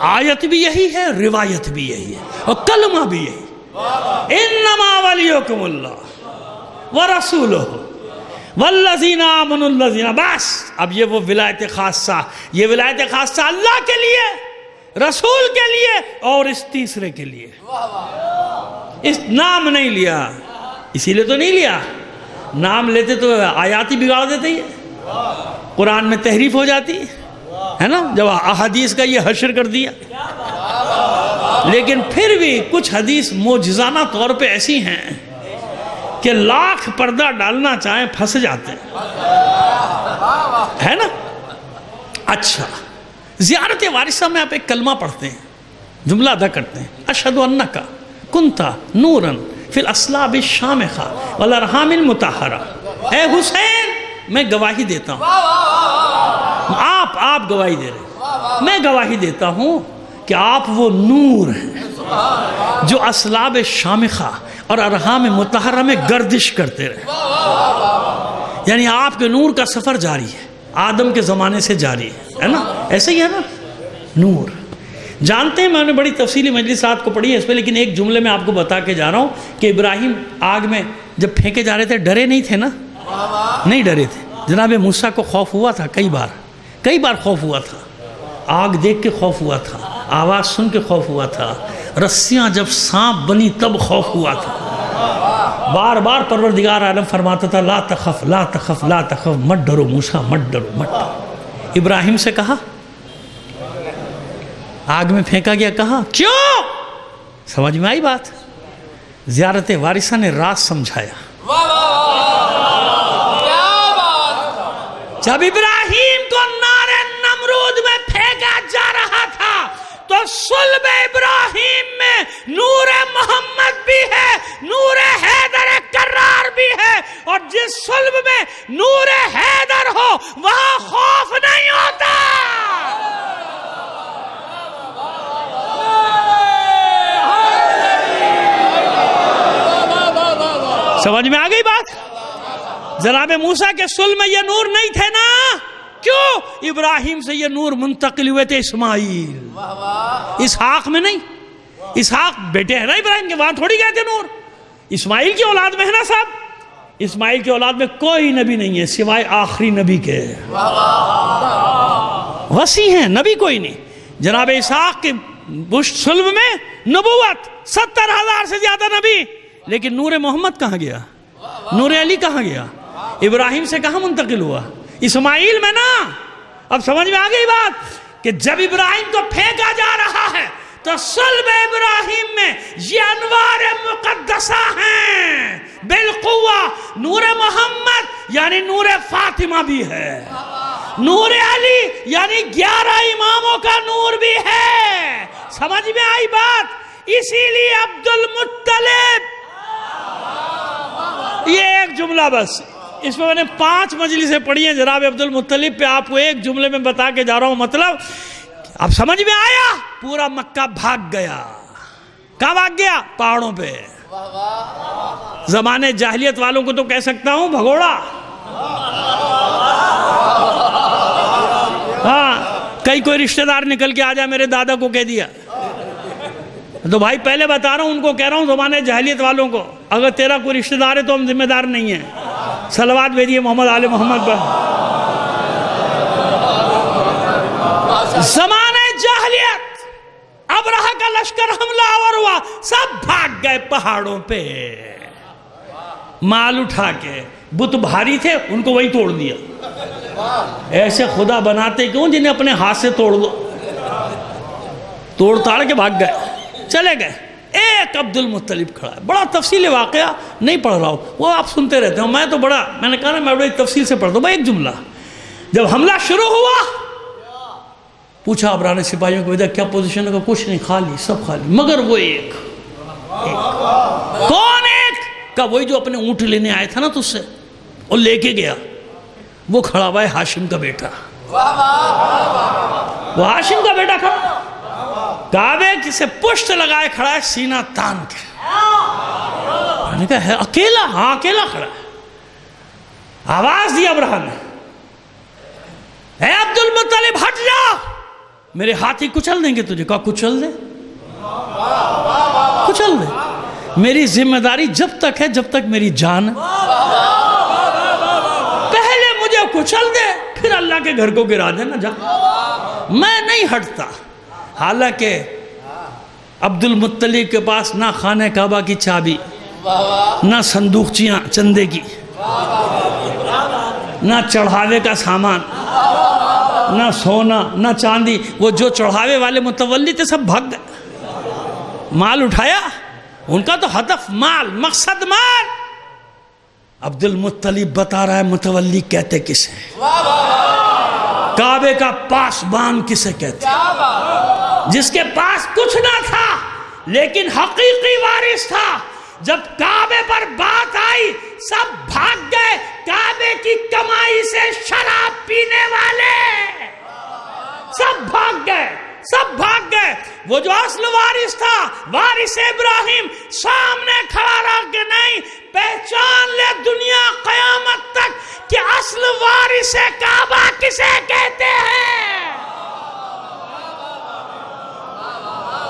آیت بھی یہی ہے، روایت بھی یہی ہے، اور کلمہ بھی یہی۔ انما ولیکم اللہ ورسولہ والذین آمنوا الذین، بس اب یہ وہ ولایت خاصہ، یہ ولایت خاصہ اللہ کے لیے، رسول کے لیے، اور اس تیسرے کے لیے۔ اس نام نہیں لیا، اسی لیے تو نہیں لیا، نام لیتے تو آیات ہی بگاڑ دیتے ہی، قرآن میں تحریف ہو جاتی ہے نا، جب احادیث کا یہ حشر کر دیا۔ لیکن پھر بھی کچھ حدیث معجزانہ طور پہ ایسی ہیں کہ لاکھ پردہ ڈالنا چاہیں پھنس جاتے ہیں، ہے نا۔ اچھا، زیارت وارثہ میں آپ ایک کلمہ پڑھتے ہیں، جملہ ادا کرتے ہیں، اشہد انک کنت نورا فی الاصلاب الشامخہ والارحام المطہرہ۔ اے حسین میں گواہی دیتا ہوں، آپ گواہی دے رہے ہیں، میں گواہی دیتا ہوں کہ آپ وہ نور ہیں جو اصلاب شامخہ اور ارحام مطہرہ میں گردش کرتے رہے۔ یعنی آپ کے نور کا سفر جاری ہے، آدم کے زمانے سے جاری ہے نا، ایسے ہی ہے نا نور۔ جانتے ہیں، میں نے بڑی تفصیلی مجلسات کو پڑھی ہے اس پہ، لیکن ایک جملے میں آپ کو بتا کے جا رہا ہوں کہ ابراہیم آگ میں جب پھینکے جا رہے تھے ڈرے نہیں تھے نا، نہیں ڈرے تھے۔ جناب موسیٰ کو خوف ہوا تھا، کئی بار خوف ہوا تھا، آگ دیکھ کے خوف ہوا تھا، آواز سن کے خوف ہوا تھا، رسیاں جب سانپ بنی تب خوف ہوا تھا۔ بار بار پروردگار عالم فرماتا تھا لا تخف لا تخف لا تخف، مت ڈرو موسیٰ، مت ڈرو مت ڈرو۔ ابراہیم سے کہا، آگ میں پھینکا گیا، کہا کیوں؟ سمجھ میں آئی بات؟ زیارت وارثہ نے راز سمجھایا۔ جب ابراہیم کو نار نمرود میں پھینکا جا رہا تھا تو صلب ابراہیم میں نور محمد بھی ہے، نور حیدر کرار بھی ہے، اور جس صلب میں نور حیدر ہو وہاں خوف نہیں ہوتا۔ سمجھ میں آ گئی بات؟ جناب موسیٰ کے صلب میں یہ نور نہیں تھے نا، کیوں؟ ابراہیم سے یہ نور منتقل ہوئے تھے اسماعیل، اسحاق میں نہیں۔ اسحاق بیٹے ہیں نا ابراہیم کے، وہاں تھوڑی گئے تھے نور۔ اسماعیل کی اولاد میں ہے نا صاحب، اسماعیل کی اولاد میں کوئی نبی نہیں ہے سوائے آخری نبی کے، وسیع ہیں، نبی کوئی نہیں۔ جناب اسحاق کے صلب میں نبوت 70,000 سے زیادہ نبی، لیکن نور محمد کہاں گیا؟ نور علی کہاں گیا؟ ابراہیم سے کہاں منتقل ہوا؟ اسماعیل میں نا۔ اب سمجھ میں آ گئی بات کہ جب ابراہیم کو پھینکا جا رہا ہے تو صلب ابراہیم میں یہ انوار مقدسہ ہیں بالقوہ۔ نور محمد یعنی نور فاطمہ بھی ہے، نور علی یعنی 11 اماموں کا نور بھی ہے۔ سمجھ میں آئی بات؟ اسی لیے عبد المطلب، یہ ایک جملہ بس، اس میں نے 5 مجلسیں پڑھی ہیں جناب عبد المطلب پہ، آپ کو ایک جملے میں بتا کے جا رہا ہوں مطلب۔ اب سمجھ میں آیا؟ پورا مکہ بھاگ گیا۔ کہاں بھاگ گیا؟ پہاڑوں پہ۔ زمانے جاہلیت والوں کو تو کہہ سکتا ہوں بھگوڑا۔ ہاں، کئی کوئی رشتہ دار نکل کے آ جائے میرے دادا کو کہہ دیا، تو بھائی پہلے بتا رہا ہوں ان کو کہہ رہا ہوں زمانے جاہلیت والوں کو، اگر تیرا کوئی رشتہ دار ہے تو ہم ذمہ دار نہیں ہیں۔ صلوات بھیجیے محمد آل محمد پر۔ زمانے جاہلیت، ابرہہ کا لشکر حملہ آور ہوا، سب بھاگ گئے پہاڑوں پہ، مال اٹھا کے۔ بت بھاری تھے، ان کو وہی توڑ دیا۔ ایسے خدا بناتے کیوں جنہیں اپنے ہاتھ سے توڑ دو؟ توڑ تاڑ کے بھاگ گئے، چلے گئے۔ ایک عبد المطلب کھڑا ہے، بڑا تفصیل واقعہ نہیں پڑھ رہا ہوں، وہ آپ سنتے رہتے ہوں، میں نے کہا نا میں بڑی تفصیل سے پڑھ دوں۔ بھائی ایک جملہ، جب حملہ شروع ہوا پوچھا ابراہ نے سپاہیوں کو، کیا پوزیشن ہے؟ کچھ نہیں، خالی، سب خالی، مگر وہ ایک۔ کون ایک؟ کہا وہی جو اپنے اونٹ لینے آئے تھا نا تجھ سے، اور لے کے گیا، وہ کھڑا ہوا ہے ہاشم کا بیٹا۔ وہ ہاشم کا بیٹا کھڑا، کعبے سے پشت لگائے کھڑا ہے، سینہ تان کے۔ میں نے کہا ہے اکیلا؟ ہاں اکیلا کھڑا ہے۔ آواز دی ابراہ نے، اے عبد المطلب ہٹ جا، میرے ہاتھی کچل دیں گے تجھے۔ کہا کچل دے، کچل دے، میری ذمہ داری جب تک ہے جب تک میری جان، پہلے مجھے کچل دے پھر اللہ کے گھر کو گرا دینا جا، میں نہیں ہٹتا۔ حالانکہ عبد المطلب کے پاس نہ خانہ کعبہ کی چابی، نہ صندوقچیاں چندے کی، نہ چڑھاوے کا سامان، نہ سونا نہ چاندی۔ وہ جو چڑھاوے والے متولی تھے سب بھاگ گئے، مال اٹھایا، ان کا تو ہدف مال، مقصد مال۔ عبد المطلب بتا رہا ہے متولی کہتے کسے، کعبے کا پاسبان کسے کہتے، جس کے پاس کچھ نہ تھا لیکن حقیقی وارث تھا۔ جب کعبے پر بات آئی سب بھاگ گئے، کعبے کی کمائی سے شراب پینے والے سب بھاگ گئے، سب بھاگ گئے۔ وہ جو اصل وارث تھا، وارث ابراہیم، سامنے کھڑا رہا کہ نہیں، پہچان لے دنیا قیامت تک کہ اصل وارث کعبہ کسے کہتے ہیں۔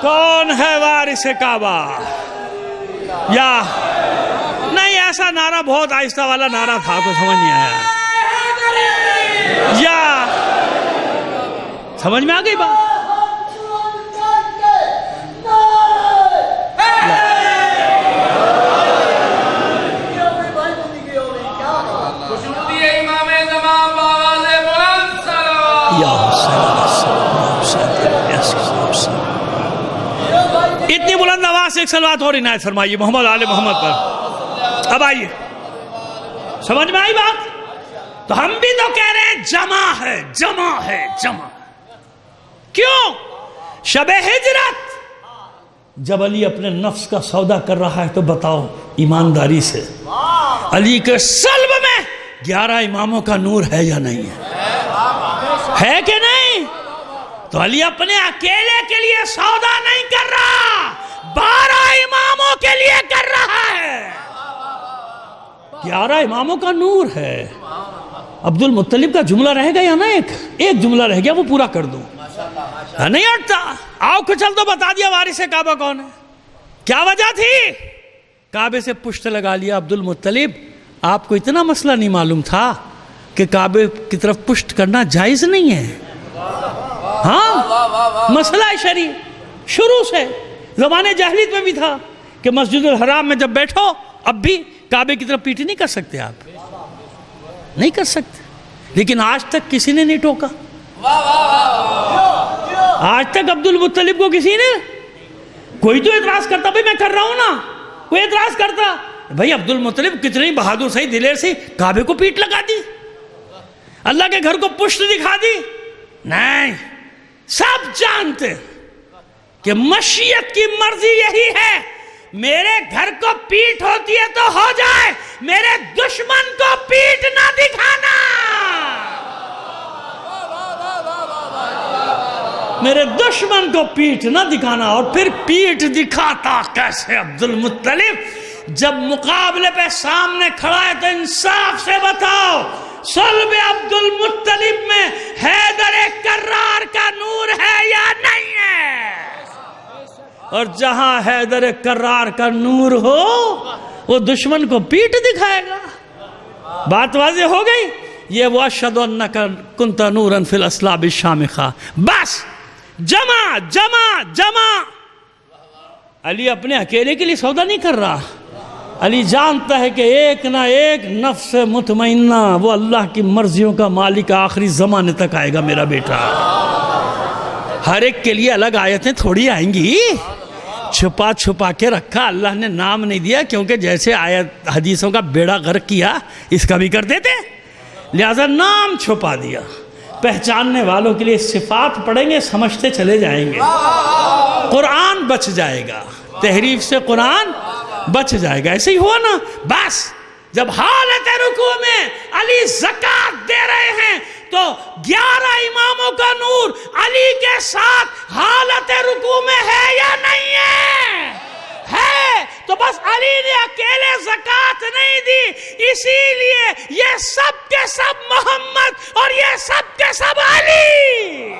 کون ہے وارث کعبہ؟ یا نہیں، ایسا نعرہ بہت آہستہ والا نعرہ تھا، کو سمجھ نہیں آیا، یا سمجھ میں آ گئی بات؟ اتنی بلند آواز سے ایک صلوات اور عنایت فرمائیے محمد آل محمد پر۔ اب آئیے، سمجھ میں آئی بات؟ تو ہم بھی تو کہہ رہے ہیں جمع ہے، جمع ہے، جمع۔ کیوں؟ شب ہجرت جب علی اپنے نفس کا سودا کر رہا ہے تو بتاؤ ایمانداری سے، علی کے صلب میں 11 اماموں کا نور ہے یا نہیں ہے کہ نہیں؟ تو علی اپنے اکیلے کے لیے سودا نہیں کر رہا، 12 اماموں کے لیے کر رہا ہے۔ 11 اماموں کا نور ہے. عبد المطلب کا جملہ رہ گیا نا، ایک جملہ رہ گیا، وہ پورا کر دوں. نہیں ہٹتا. آؤ کچل دو، بتا دیا وارث کعبہ کون ہے. کیا وجہ تھی؟ کعبے سے پشت لگا لیا عبد المطلب. آپ کو اتنا مسئلہ نہیں معلوم تھا کہ کعبے کی طرف پشت کرنا جائز نہیں ہے؟ ہاں، مسئلہ شرعی شروع سے زمانے جاہلیت میں بھی تھا کہ مسجد الحرام میں جب بیٹھو اب بھی کعبے کی طرف پیٹھی نہیں کر سکتے، آپ نہیں کر سکتے. لیکن آج تک کسی نے نہیں ٹوکا. آج تک عبد المطلب کو کسی نے، کوئی تو اعتراض کرتا بھائی میں کر رہا ہوں نا، کوئی اعتراض کرتا بھائی عبد المطلب کتنی بہادر صحیح دلیر سے کعبے کو پیٹ لگا دی، اللہ کے گھر کو پشت دکھا دی. نہیں، سب جانتے کہ مشیت کی مرضی یہی ہے، میرے گھر کو پیٹ ہوتی ہے تو ہو جائے، میرے دشمن کو پیٹ نہ دکھانا. میرے دشمن کو پیٹ نہ دکھانا. اور پھر پیٹ دکھاتا کیسے عبد المطلب؟ جب مقابلے پہ سامنے کھڑا ہے تو انصاف سے بتاؤ، صلب عبد المطلب میں حیدر کرار کا نور ہے یا نہیں ہے؟ اور جہاں حیدر کرار کا نور ہو وہ دشمن کو پیٹ دکھائے گا. بات واضح ہو گئی. یہ وَأَشْهَدُ أَنَّكَ كُنْتَ نُورًا فِي الْأَصْلَابِ الشَّامِخَةِ. بس جمع جمع جمع. علی اپنے اکیلے کے لیے سودا نہیں کر رہا. علی جانتا ہے کہ ایک نہ ایک نفس مطمئنہ وہ اللہ کی مرضیوں کا مالک آخری زمانے تک آئے گا میرا بیٹا. ہر ایک کے لیے الگ آیتیں تھوڑی آئیں گی، چھپا چھپا کے رکھا. اللہ نے نام نہیں دیا کیونکہ جیسے آیت حدیثوں کا بیڑا غرق کیا اس کا بھی کر دیتے، لہذا نام چھپا دیا. پہچاننے والوں کے لیے صفات پڑھیں گے، سمجھتے چلے جائیں گے. قرآن بچ جائے گا، تحریف سے قرآن بچ جائے گا. ایسے ہی ہوا نا. بس جب حالت رکوع میں علی زکوٰۃ دے رہے ہیں تو 11 اماموں کا نور علی کے ساتھ حالت رکوع میں ہے یا نہیں ہے؟ ہے. تو بس علی نے اکیلے زکوٰۃ نہیں دی، اسی لیے یہ سب کے سب محمد اور یہ سب کے سب علی.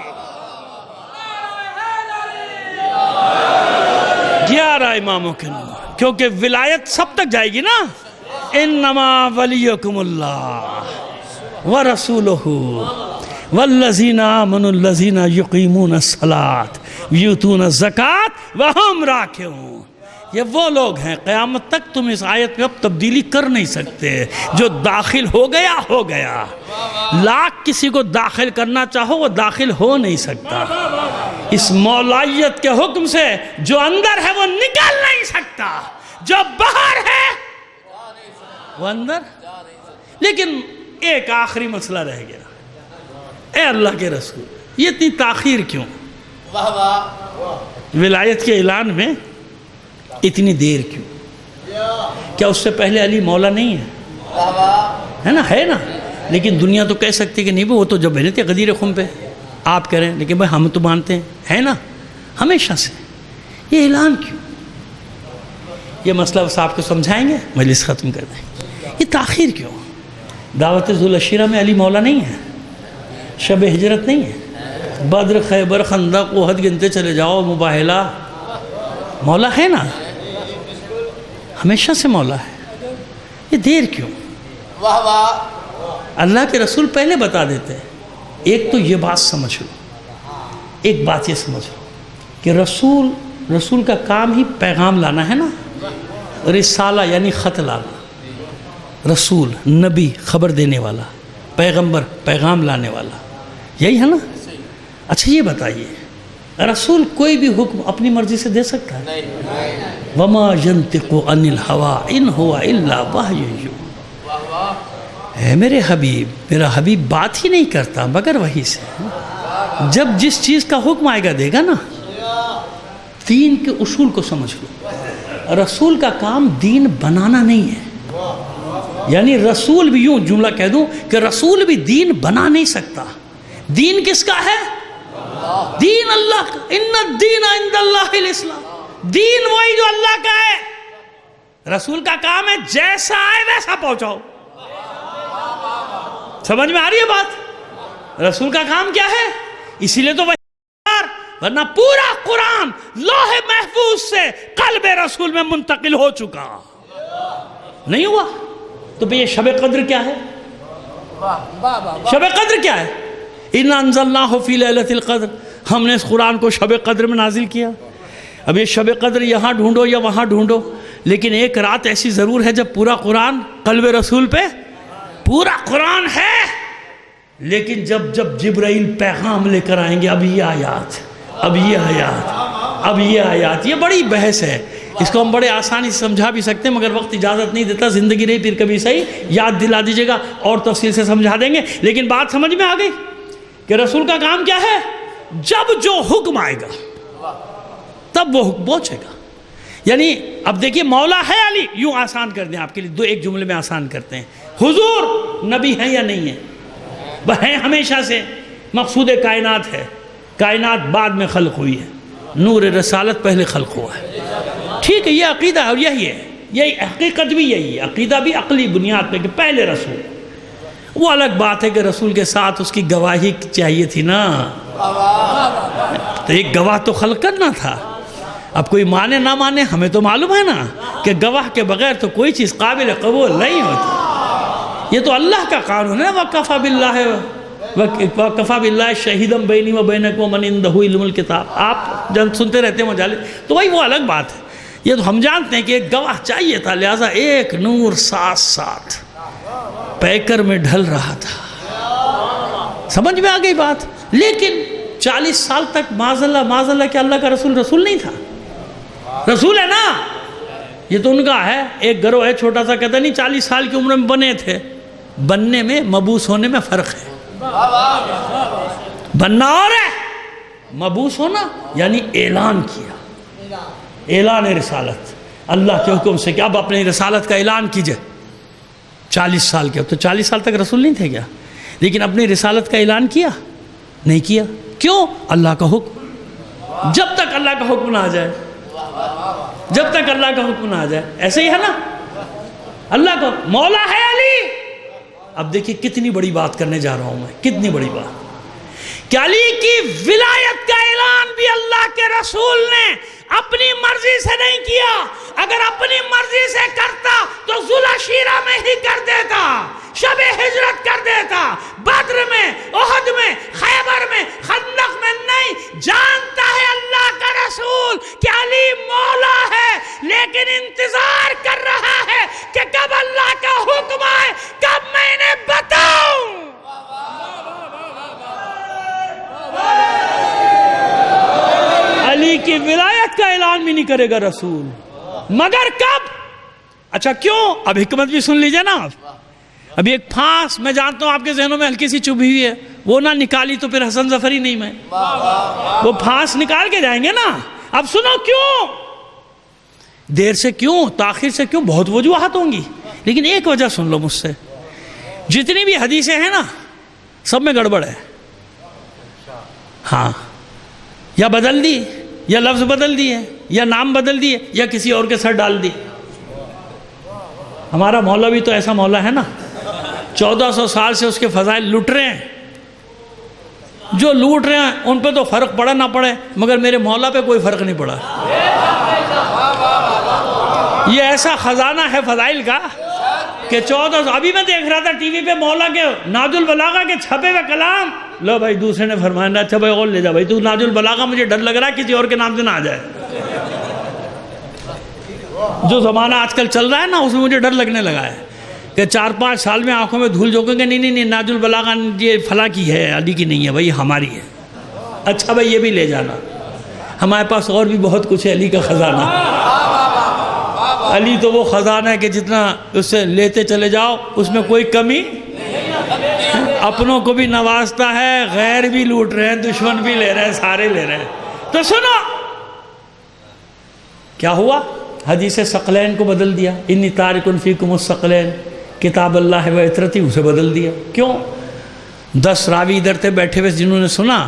11 اماموں کے نور، کیونکہ ولایت سب تک جائے گی نا. انما ولیکم اللہ ورسولہ والذین آمنوا الذین یقیمون الصلاۃ ویؤتون الزکاۃ وہم راکعون. یہ وہ لوگ ہیں، قیامت تک تم اس آیت میں اب تبدیلی کر نہیں سکتے. جو داخل ہو گیا ہو گیا. لاکھ کسی کو داخل کرنا چاہو وہ داخل ہو نہیں سکتا. اس مولائیت کے حکم سے جو اندر ہے وہ نکل نہیں سکتا، جو باہر ہے وہ اندر. لیکن ایک آخری مسئلہ رہ گیا. اے اللہ کے رسول، یہ اتنی تاخیر کیوں؟ ولایت کے اعلان میں اتنی دیر کیوں؟ کیا اس سے پہلے علی مولا نہیں ہے نا؟ ہے نا. لیکن دنیا تو کہہ سکتی کہ نہیں وہ تو جب بنے تھے غدیر خم پہ، آپ کہہ رہے ہیں لیکن بھائی ہم تو مانتے ہیں، ہے نا ہمیشہ سے. یہ اعلان کیوں؟ یہ مسئلہ صاحب کو سمجھائیں گے، مجلس ختم کر دیں. یہ تاخیر کیوں؟ دعوت ذوالعشیرہ میں علی مولا نہیں ہے، شب ہجرت نہیں ہے، بدر خیبر خندق احد گنتے چلے جاؤ، مباہلہ مولا ہے نا، ہمیشہ سے مولا ہے. یہ دیر کیوں؟ اللہ کے رسول پہلے بتا دیتے ہیں. ایک تو یہ بات سمجھ لو، ایک بات یہ سمجھ لو کہ رسول کا کام ہی پیغام لانا ہے نا. رسالہ یعنی خط لانا. رسول نبی خبر دینے والا، پیغمبر پیغام لانے والا، یہی ہے نا. اچھا یہ بتائیے رسول کوئی بھی حکم اپنی مرضی سے دے سکتا ہے؟ وما ينطق عن الهوى ان هو الا وحی یوحی. اے میرے حبیب، میرا حبیب بات ہی نہیں کرتا مگر وحی سے. جب جس چیز کا حکم آئے گا دے گا نا. دین کے اصول کو سمجھ لو. رسول کا کام دین بنانا نہیں ہے. یعنی رسول بھی، یوں جملہ کہہ دوں کہ رسول بھی دین بنا نہیں سکتا. دین کس کا ہے؟ دین اللہ کا. ان الدین عند اللہ الاسلام. دین وہی جو اللہ کا ہے. رسول کا کام ہے جیسا آئے ویسا پہنچاؤ. سمجھ میں آ رہی ہے بات؟ رسول کا کام کیا ہے؟ اسی لیے تو ورنہ پورا قرآن لوح محفوظ سے قلب رسول میں منتقل ہو چکا نہیں ہوا. تو یہ شب قدر کیا ہے؟ شب قدر کیا ہے؟ اِنَّا أَنزَلْنَاهُ فِي لَيْلَةِ الْقَدْرِ. ہم نے اس قرآن کو شب قدر میں نازل کیا. اب یہ شب قدر یہاں ڈھونڈو یا وہاں ڈھونڈو، لیکن ایک رات ایسی ضرور ہے جب پورا قرآن قلب رسول پہ پورا قرآن ہے. لیکن جب جبرائیل پیغام لے کر آئیں گے، اب یہ آیات، اب یہ آیات، اب یہ آیات، یہ بڑی بحث ہے. اس کو ہم بڑے آسانی سے سمجھا بھی سکتے ہیں، مگر وقت اجازت نہیں دیتا. زندگی نہیں، پھر کبھی صحیح یاد دلا دیجیے گا اور تفصیل سے سمجھا دیں گے. لیکن بات سمجھ میں آ گئی کہ رسول کا کام کیا ہے؟ جب جو حکم آئے گا تب وہ حکم پہنچے گا. یعنی اب دیکھیے مولا ہے علی، یوں آسان کر دیں آپ کے لیے، ایک جملے میں آسان کرتے ہیں. حضور نبی ہیں یا نہیں ہیں؟ وہ ہیں ہمیشہ سے. مقصود کائنات ہے. کائنات بعد میں خلق ہوئی ہے، نور رسالت پہلے خلق ہوا ہے. ٹھیک ہے، یہ عقیدہ ہے اور یہی ہے، یہی حقیقت بھی یہی ہے. عقیدہ بھی عقلی بنیاد پہ کہ پہلے رسول. وہ الگ بات ہے کہ رسول کے ساتھ اس کی گواہی چاہیے تھی نا، تو ایک گواہ تو خلق کرنا تھا. اب کوئی مانے نہ مانے، ہمیں تو معلوم ہے نا کہ گواہ کے بغیر تو کوئی چیز قابل قبول نہیں ہوتی. یہ تو اللہ کا قانون ہے. وَكَفَى بِاللَّهِ شَهِيدًا بَيْنِي وَبَيْنَكُمْ وَمَنْ عِندَهُ عِلْمُ الْكِتَابِ. آپ جب سنتے رہتے ہیں مجالس، تو وہی وہ الگ بات ہے. یہ تو ہم جانتے ہیں کہ ایک گواہ چاہیے تھا، لہٰذا ایک نور ساتھ ساتھ پیکر میں ڈھل رہا تھا. سمجھ میں آ گئی بات؟ لیکن 40 سال تک معاذ اللہ کہ اللہ کا رسول نہیں تھا. رسول ہے نا، یہ تو ان کا ہے. ایک گروہ ہے چھوٹا سا، کہتا نہیں 40 سال کی عمر میں بنے تھے. بننے میں مبعوث ہونے میں فرق ہے. بننا اور ہے، مبعوث ہونا یعنی اعلان کیا، اعلان رسالت اللہ کے حکم سے کہ اب اپنی رسالت کا اعلان کیجئے. 40 سال کے، اب تو 40 سال تک رسول نہیں تھے کیا؟ لیکن اپنی رسالت کا اعلان کیا نہیں کیا؟ کیوں؟ اللہ کا حکم. جب تک اللہ کا حکم نہ آ جائے، جب تک اللہ کا حکم نہ آ جائے. ایسے ہی ہے نا، اللہ کا مولا ہے علی. اب دیکھیے کتنی بڑی بات کرنے جا رہا ہوں میں، کتنی بڑی بات کہ علی کی ولایت کا اعلان بھی اللہ کے رسول نے اپنی مرضی سے نہیں کیا. اگر اپنی مرضی سے کرتا تو ذوالعشیرہ میں ہی کر دیتا، شب ہجرت کر دیتا، بدر میں، احد میں، خیبر میں، خندق میں نہیں. جانتا ہے اللہ کا رسول کہ علی مولا ہے، لیکن انتظار کر رہا ہے کہ کب اللہ کا حکم آئے، کب میں انہیں بتاؤں. علی کی ولایت کا اعلان بھی نہیں کرے گا رسول، مگر کب؟ اچھا کیوں؟ اب حکمت بھی سن لیجئے نا آپ. ابھی ایک پھانس میں جانتا ہوں آپ کے ذہنوں میں ہلکی سی چبھی ہوئی ہے، وہ نہ نکالی تو پھر حسن ظفری نہیں میں، وہ پھانس نکال کے جائیں گے نا. اب سنو کیوں، دیر سے کیوں، تاخیر سے کیوں، بہت وجوہات ہوں گی، لیکن ایک وجہ سن لو مجھ سے. جتنی بھی حدیثیں ہیں نا، سب میں گڑبڑ ہے. ہاں، یا بدل دی، یا لفظ بدل دیے، یا نام بدل دیے، یا کسی اور کے سر ڈال دی. ہمارا مولا بھی تو ایسا مولا ہے نا، 1400 سال سے اس کے فضائل لوٹ رہے ہیں. جو لوٹ رہے ہیں ان پہ تو فرق پڑا نہ پڑے، مگر میرے مولا پہ کوئی فرق نہیں پڑا. یہ ایسا خزانہ ہے فضائل کا کہ 1400. ابھی میں دیکھ رہا تھا ٹی وی پہ مولا کے ناج البلاغہ کے چھپے ہوئے کلام. لو بھائی دوسرے نے فرمایا اچھا بھائی اور لے جا بھائی، تو ناج البلاغہ مجھے ڈر لگ رہا ہے کسی اور کے نام سے نہ آ جائے. جو زمانہ آج کل چل رہا ہے نا، اس میں مجھے ڈر لگنے لگا ہے کہ 4-5 سال میں آنکھوں میں دھول جھونکیں گے. نہیں ناج البلاغہ یہ فلاں کی ہے، علی کی نہیں ہے بھائی، ہماری ہے. اچھا بھائی یہ بھی لے جانا، ہمارے پاس اور بھی بہت کچھ ہے علی کا خزانہ. علی تو وہ خزانہ ہے کہ جتنا اس سے لیتے چلے جاؤ اس میں کوئی کمی. اپنوں کو بھی نوازتا ہے، غیر بھی لوٹ رہے ہیں، دشمن بھی لے رہے ہیں، سارے لے رہے ہیں. تو سنو کیا ہوا، حدیث ثقلین کو بدل دیا. انی تارک فیکم الثقلین، کتاب اللہ و عطرتی، اسے بدل دیا. کیوں؟ 10 راوی ادھر تھے بیٹھے ہوئے جنہوں نے سنا،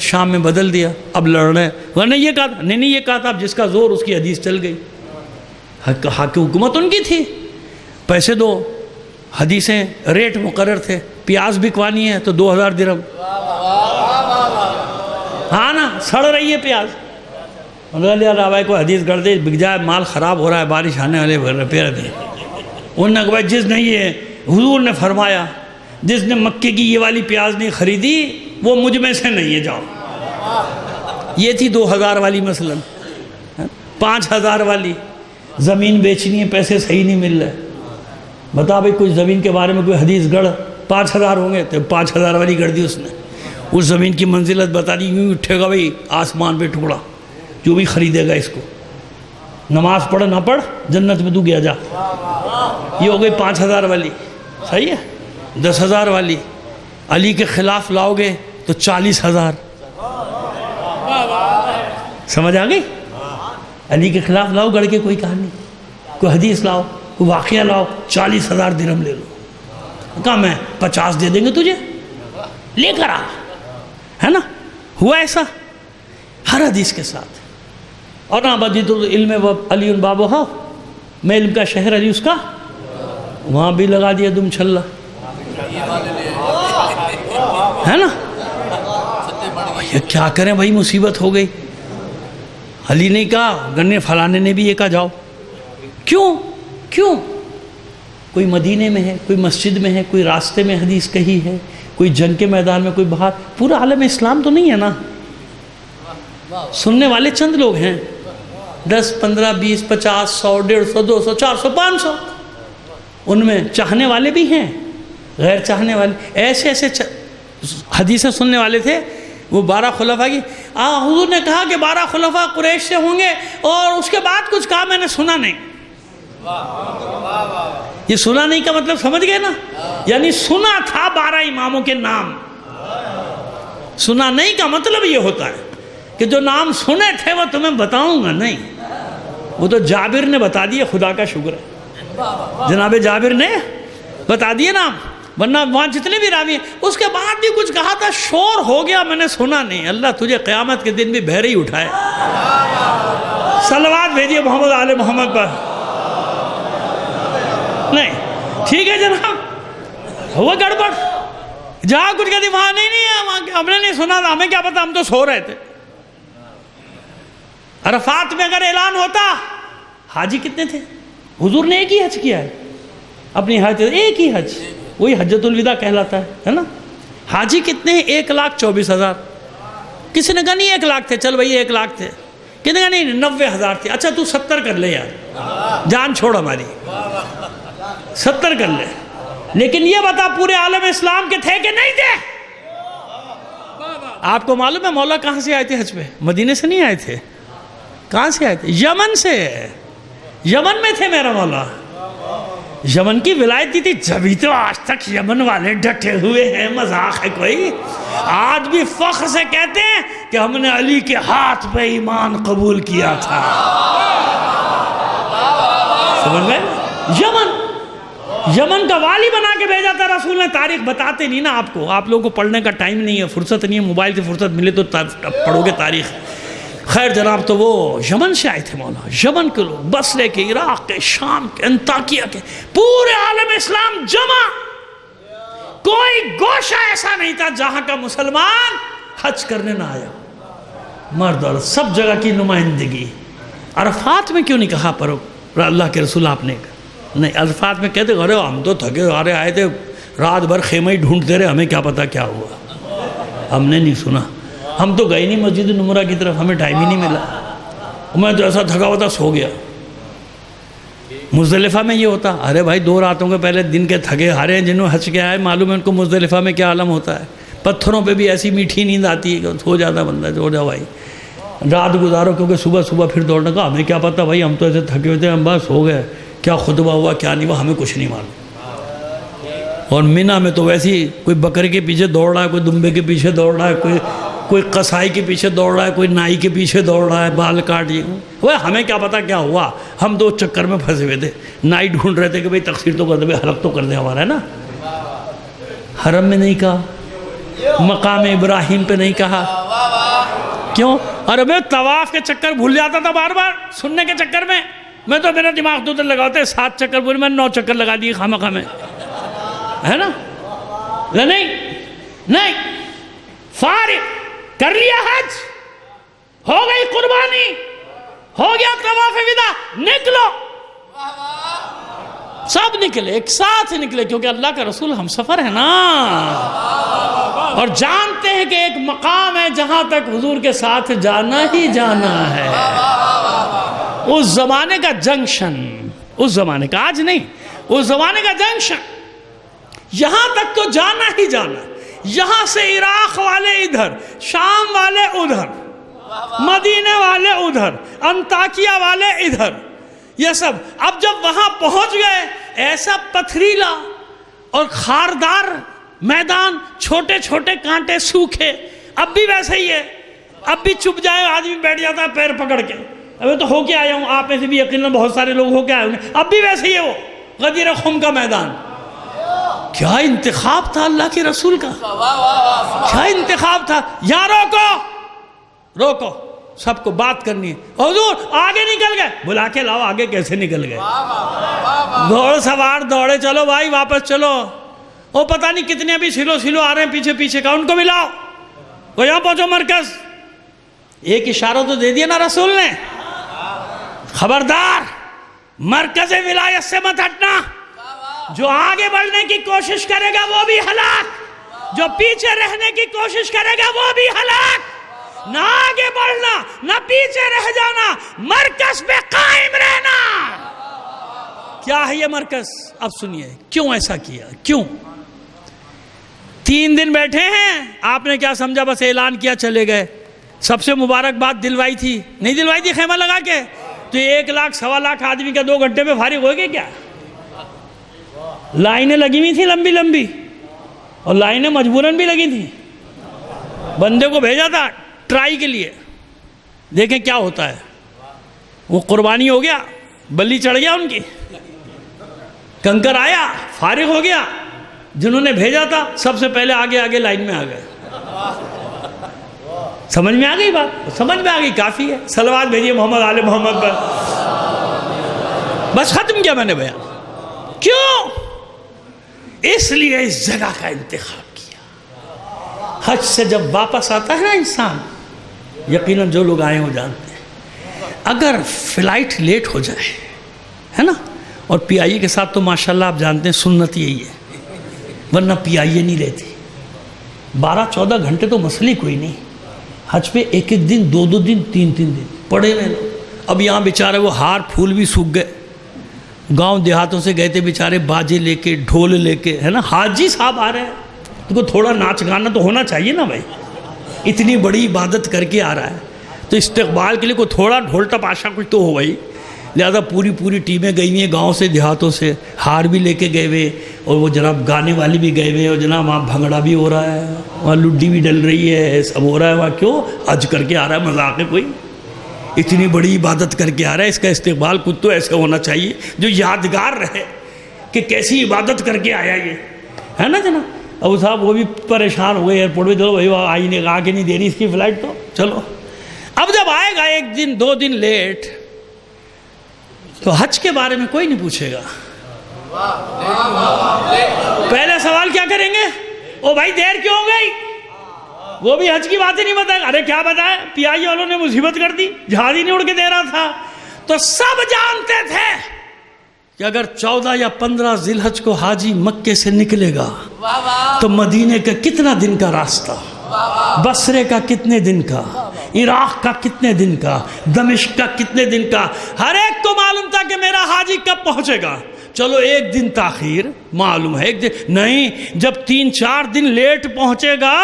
شام میں بدل دیا, اب لڑ رہے ہیں. ورنہ یہ کہا تھا, نہیں یہ کہا تھا, اب جس کا زور اس کی حدیث چل گئی. حق حکومت ان کی تھی, پیسے دو, حدیثیں ریٹ مقرر تھے, پیاز بکوانی ہے تو 2000 درہم. ہاں نا, سڑ رہی ہے پیاز. اللہ بھائی کو حدیث کر دے, بک جائے, مال خراب ہو رہا ہے, بارش آنے والے روپے دیں. انہوں نے کہا بھائی جس نے یہ حضور نے فرمایا جس نے مکے کی یہ والی پیاز نہیں خریدی وہ مجھ میں سے نہیں ہے, جاؤ. یہ تھی 2000 والی مثلا. 5000 والی زمین بیچنی ہے, پیسے صحیح نہیں مل رہے. بتا بھائی کوئی زمین کے بارے میں کوئی حدیث گڑھ, 5000 ہوں گے تو 5000 والی گڑھ دی اس نے. اس زمین کی منزلت بتا دی, یوں اٹھے گا بھائی آسمان پہ ٹکڑا, جو بھی خریدے گا اس کو, نماز پڑھ نہ پڑھ جنت میں تو گیا جا. یہ ہو گئی 5000 والی. صحیح ہے. 10,000 والی علی کے خلاف لاؤ گے تو 40,000. سمجھ آ گئی؟ علی کے خلاف لاؤ گڑھ کے کوئی کہانی, کوئی حدیث لاؤ, کوئی واقعہ لاؤ, 40,000 درہم لے لو. کہا میں 50 دے دیں گے تجھے, لے کر آ. ہے نا, ہوا ایسا ہر حدیث کے ساتھ. اور نہ بدیت العلم علی بابو ہو, میں علم کا شہر علی اس کا, وہاں بھی لگا دیا دم چھلا. ہے نا, یہ کیا کریں بھائی, مصیبت ہو گئی. علی نے کہا, گنے فلانے نے بھی یہ کہا جاؤ. کیوں کوئی مدینے میں ہے, کوئی مسجد میں ہے, کوئی راستے میں حدیث کہی ہے, کوئی جنگ کے میدان میں, کوئی باہر. پورا عالم اسلام تو نہیں ہے نا, سننے والے چند لوگ ہیں, 10 15 20 50 100 150 200 400 500. ان میں چاہنے والے بھی ہیں, غیر چاہنے والے. ایسے حدیثیں سننے والے تھے. وہ 12 خلفاء کی, حضور نے کہا کہ 12 خلفاء قریش سے ہوں گے, اور اس کے بعد کچھ کہا میں نے سنا نہیں. یہ سنا نہیں کا مطلب سمجھ گئے نا, یعنی سنا تھا 12 اماموں کے نام. سنا نہیں کا مطلب یہ ہوتا ہے کہ جو نام سنے تھے وہ تمہیں بتاؤں گا نہیں. وہ تو جابر نے بتا دیے, خدا کا شکر ہے جناب جابر نے بتا دیے نام, ورنہ وہاں جتنے بھی راوی ہیں اس کے بعد بھی کچھ کہا تھا, شور ہو گیا, میں نے سنا نہیں. اللہ تجھے قیامت کے دن بھی بہرے ہی اٹھائے. صلوات بھیجیے محمد آل محمد پر. نہیں ٹھیک ہے جناب, ہوا گڑبڑ, جہاں کچھ کہتی وہاں نہیں ہم نے نہیں سنا تھا, ہمیں کیا پتا, ہم تو سو رہے تھے. عرفات میں اگر اعلان ہوتا, حاجی کتنے تھے؟ حضور نے ایک ہی حج کیا ہے اپنی حج, ایک ہی حج, وہی حجت الوداع کہلاتا ہے نا. حاجی کتنے ہیں؟ 1,24,000. کسی نے کہا نہیں 1 لاکھ تھے, چل بھائی 1 لاکھ تھے. کسی نے کہا نہیں 90,000 تھے. اچھا تو 70 کر لے یار, جان چھوڑ ہماری, 70 کر لے. لیکن یہ بتا پورے عالم اسلام کے تھے کہ نہیں تھے؟ آپ کو معلوم ہے مولا کہاں سے آئے تھے حج پہ؟ مدینے سے نہیں آئے تھے. کہاں سے آئے تھے؟ یمن سے. یمن میں تھے میرا مولا, یمن کی ولایت دی تھی. جبھی تو آج تک یمن والے ڈٹے ہوئے ہیں, مذاق ہے کوئی؟ آج بھی فخر سے کہتے ہیں کہ ہم نے علی کے ہاتھ پہ ایمان قبول کیا تھا. سمجھ گئے؟ یمن کا والی بنا کے بھیجا تھا رسول نے. تاریخ بتاتے نہیں نا آپ کو, آپ لوگوں کو پڑھنے کا ٹائم نہیں ہے, فرصت نہیں ہے. موبائل سے فرصت ملے تو پڑھو گے تاریخ. خیر جناب, تو وہ یمن سے آئے تھے مولا. یمن کے لوگ, بصرے کے, عراق کے, شام کے, انطاکیہ کے, پورے عالم اسلام جمع. کوئی گوشہ ایسا نہیں تھا جہاں کا مسلمان حج کرنے نہ آیا. مرد اور سب جگہ کی نمائندگی. عرفات میں کیوں نہیں کہا پرو اللہ کے رسول آپ نے؟ نہیں, عرفات میں کہتے ارے ہم تو تھکے ہارے آئے تھے, رات بھر خیمہ ہی ڈھونڈتے رہے, ہمیں کیا پتا کیا ہوا, ہم نے نہیں سنا. ہم تو گئے نہیں مسجد نمرہ کی طرف, ہمیں ٹائم ہی نہیں ملا. میں تو ایسا تھکا ہوا تھا, سو گیا. مزدلفہ میں یہ ہوتا, ارے بھائی 2 راتوں کے پہلے دن کے تھکے ہارے ہیں, جنہوں حج کیا ہے معلوم ہے ان کو مزدلفہ میں کیا عالم ہوتا ہے. پتھروں پہ بھی ایسی میٹھی نیند آتی ہے کہ سو جاتا بندہ, جو جاؤ بھائی رات گزارو, کیونکہ صبح پھر دوڑنے کا. ہمیں کیا پتا بھائی, ہم تو ایسے تھکے ہوئے تھے, ہم بس ہو گئے, کیا خطبہ ہوا کیا نہیں ہوا ہمیں کچھ نہیں معلوم. اور مینا میں تو ویسی کوئی بکرے کے پیچھے دوڑ رہا ہے, کوئی دمبے کے پیچھے دوڑ رہا ہے, کوئی قصائی کے پیچھے دوڑ رہا ہے, کوئی نائی کے پیچھے دوڑ رہا ہے, بال کاٹ یہ. وہ ہمیں کیا پتا کیا ہوا, ہم تو چکر میں پھنسے ہوئے تھے. نائی ڈھونڈ رہے تھے کہ بھئی تقصیر تو کر دے, حلق تو کر دے ہمارا, ہے نا. حرم میں نہیں کہا, مقام ابراہیم پہ نہیں کہا؟ کیوں؟ اور میں طواف کے چکر بھول جاتا تھا بار بار سننے کے چکر میں تو میرا دماغ تو لگاتے 7 چکر پورے، میں 9 چکر لگا دیے خامخواہ میں، ہے نا؟ نہیں فارغ کر لیا حج، ہو گئی قربانی، ہو گیا طواف وداع، نکلو، سب نکلے، ایک ساتھ نکلے، کیونکہ اللہ کا رسول ہم سفر ہے نا، اور جانتے ہیں کہ ایک مقام ہے جہاں تک حضور کے ساتھ جانا ہی جانا ہے۔ اس زمانے کا جنکشن، اس زمانے کا، آج نہیں، اس زمانے کا جنکشن، یہاں تک تو جانا ہی جانا، یہاں سے عراق والے ادھر، شام والے ادھر، مدینے والے ادھر، انطاکیہ والے ادھر، یہ سب۔ اب جب وہاں پہنچ گئے، ایسا پتھریلا اور خاردار میدان، چھوٹے چھوٹے کانٹے سوکھے، اب بھی ویسے ہی ہے، اب بھی چپ جائے آدمی بیٹھ جاتا ہے پیر پکڑ کے، ابھی تو ہو کے آیا ہوں، آپ میں سے بھی یقیناً بہت سارے لوگ ہو کے آئے ہوں گے، اب بھی ویسے ہی ہے وہ غدیر خم کا میدان۔ کیا انتخاب تھا اللہ کے رسول کا، کیا انتخاب تھا۔ یہاں روکو، سب کو بات کرنی ہے، حضور آگے نکل گئے، بلا کے لاؤ، آگے کیسے نکل گئے؟ گھوڑ سوار دوڑے، چلو بھائی واپس چلو، وہ پتہ نہیں کتنے بھی سلو آ رہے ہیں پیچھے کا، ان کو بھی لاؤ، وہ یہاں پہنچو مرکز۔ ایک اشارہ تو دے دیا نا رسول نے، خبردار مرکز ولایت سے مت ہٹنا، جو آگے بڑھنے کی کوشش کرے گا وہ بھی ہلاک، جو پیچھے رہنے کی کوشش کرے گا وہ بھی ہلاک، نہ آگے بڑھنا نہ پیچھے رہ جانا، مرکز پہ قائم رہنا۔ کیا ہے یہ مرکز؟ اب سنیے کیوں ایسا کیا، کیوں 3 دن بیٹھے ہیں، آپ نے کیا سمجھا بس اعلان کیا چلے گئے؟ سب سے مبارکباد دلوائی تھی، نہیں دلوائی تھی خیمہ لگا کے؟ تو 1 لاکھ 1.25 لاکھ آدمی کا 2 گھنٹے میں فارغ ہوئے گے کیا؟ لائنیں لگی ہوئی تھیں لمبی، اور لائنیں مجبوراً بھی لگی تھیں، بندے کو بھیجا تھا ٹرائی کے لیے، دیکھیں کیا ہوتا ہے۔ وہ قربانی ہو گیا، بلی چڑھ گیا ان کی، کنکر آیا، فارغ ہو گیا، جنہوں نے بھیجا تھا سب سے پہلے آگے لائن میں آ گئے۔ سمجھ میں آ گئی بات؟ سمجھ میں آ گئی، کافی ہے، صلوات بھیجیے محمد آل محمد پر، بس ختم کیا میں نے بیان۔ کیوں؟ اس لیے اس جگہ کا انتخاب کیا۔ حج سے جب واپس آتا ہے نا انسان، یقیناً جو لوگ آئے وہ جانتے ہیں، اگر فلائٹ لیٹ ہو جائے، ہے نا، اور پی آئی اے کے ساتھ تو ماشاءاللہ آپ جانتے ہیں سنت یہی ہے، ورنہ پی آئی اے نہیں رہتی، 12-14 گھنٹے تو مسئلہ کوئی نہیں، حج پہ 1 دن 2 دن 3 دن پڑے رہے لوگ۔ اب یہاں بیچارے وہ ہار پھول بھی سوکھ گئے، گاؤں دیہاتوں سے گئے تھے بیچارے باجے لے کے، ڈھول لے کے، ہے نا، حاجی صاحب آ رہے ہیں تو تھوڑا ناچ گانا تو ہونا چاہیے نا بھائی، اتنی بڑی عبادت کر کے آ رہا ہے تو استقبال کے لیے کوئی تھوڑا ڈھول تپاشا کچھ تو ہو بھائی، لہذا پوری ٹیمیں گئی ہوئی ہیں گاؤں سے دیہاتوں سے، ہار بھی لے کے گئے ہوئے، اور وہ جناب گانے والی بھی گئے ہوئے، اور جناب وہاں بھنگڑا بھی ہو رہا ہے، وہاں لڈی بھی ڈل رہی ہے، سب ہو رہا ہے وہاں۔ کیوں؟ حج کر کے آ رہا ہے، مذاق ہے کوئی؟ اتنی بڑی عبادت کر کے آ رہا ہے، اس کا استقبال کچھ تو ایسے ہونا چاہیے جو یادگار رہے کہ کیسی عبادت کر کے آیا یہ، ہے نا جناب۔ ابو صاحب وہ بھی پریشان ہو گئے ایئرپورٹ پہ، چلو بھائی آئی نے کہا کہ نہیں دے رہی اس کی فلائٹ، تو چلو اب جب آئے گا 1 دن 2 دن لیٹ تو حج کے بارے میں کوئی نہیں پوچھے گا۔ پہلا سوال کیا کریں گے؟ او بھائی دیر کیوں ہو گئی؟ وہ بھی حج کی باتیں نہیں بتائے، ارے کیا بتائے، پی آئی والوں نے مصیبت کر دی، جہاز ہی نہیں اڑ کے دے رہا تھا۔ تو سب جانتے تھے کہ اگر 14 یا 15 ذی الحج کو حاجی مکے سے نکلے گا تو مدینے کا کتنا دن کا راستہ، بصرے کا کتنے دن کا، عراق کا کتنے دن کا، دمشق کا کتنے دن کا، ہر ایک کو معلوم تھا کہ میرا حاجی کب پہنچے گا۔ چلو 1 دن تاخیر معلوم ہے، 1 دن نہیں، جب 3-4 دن لیٹ پہنچے گا،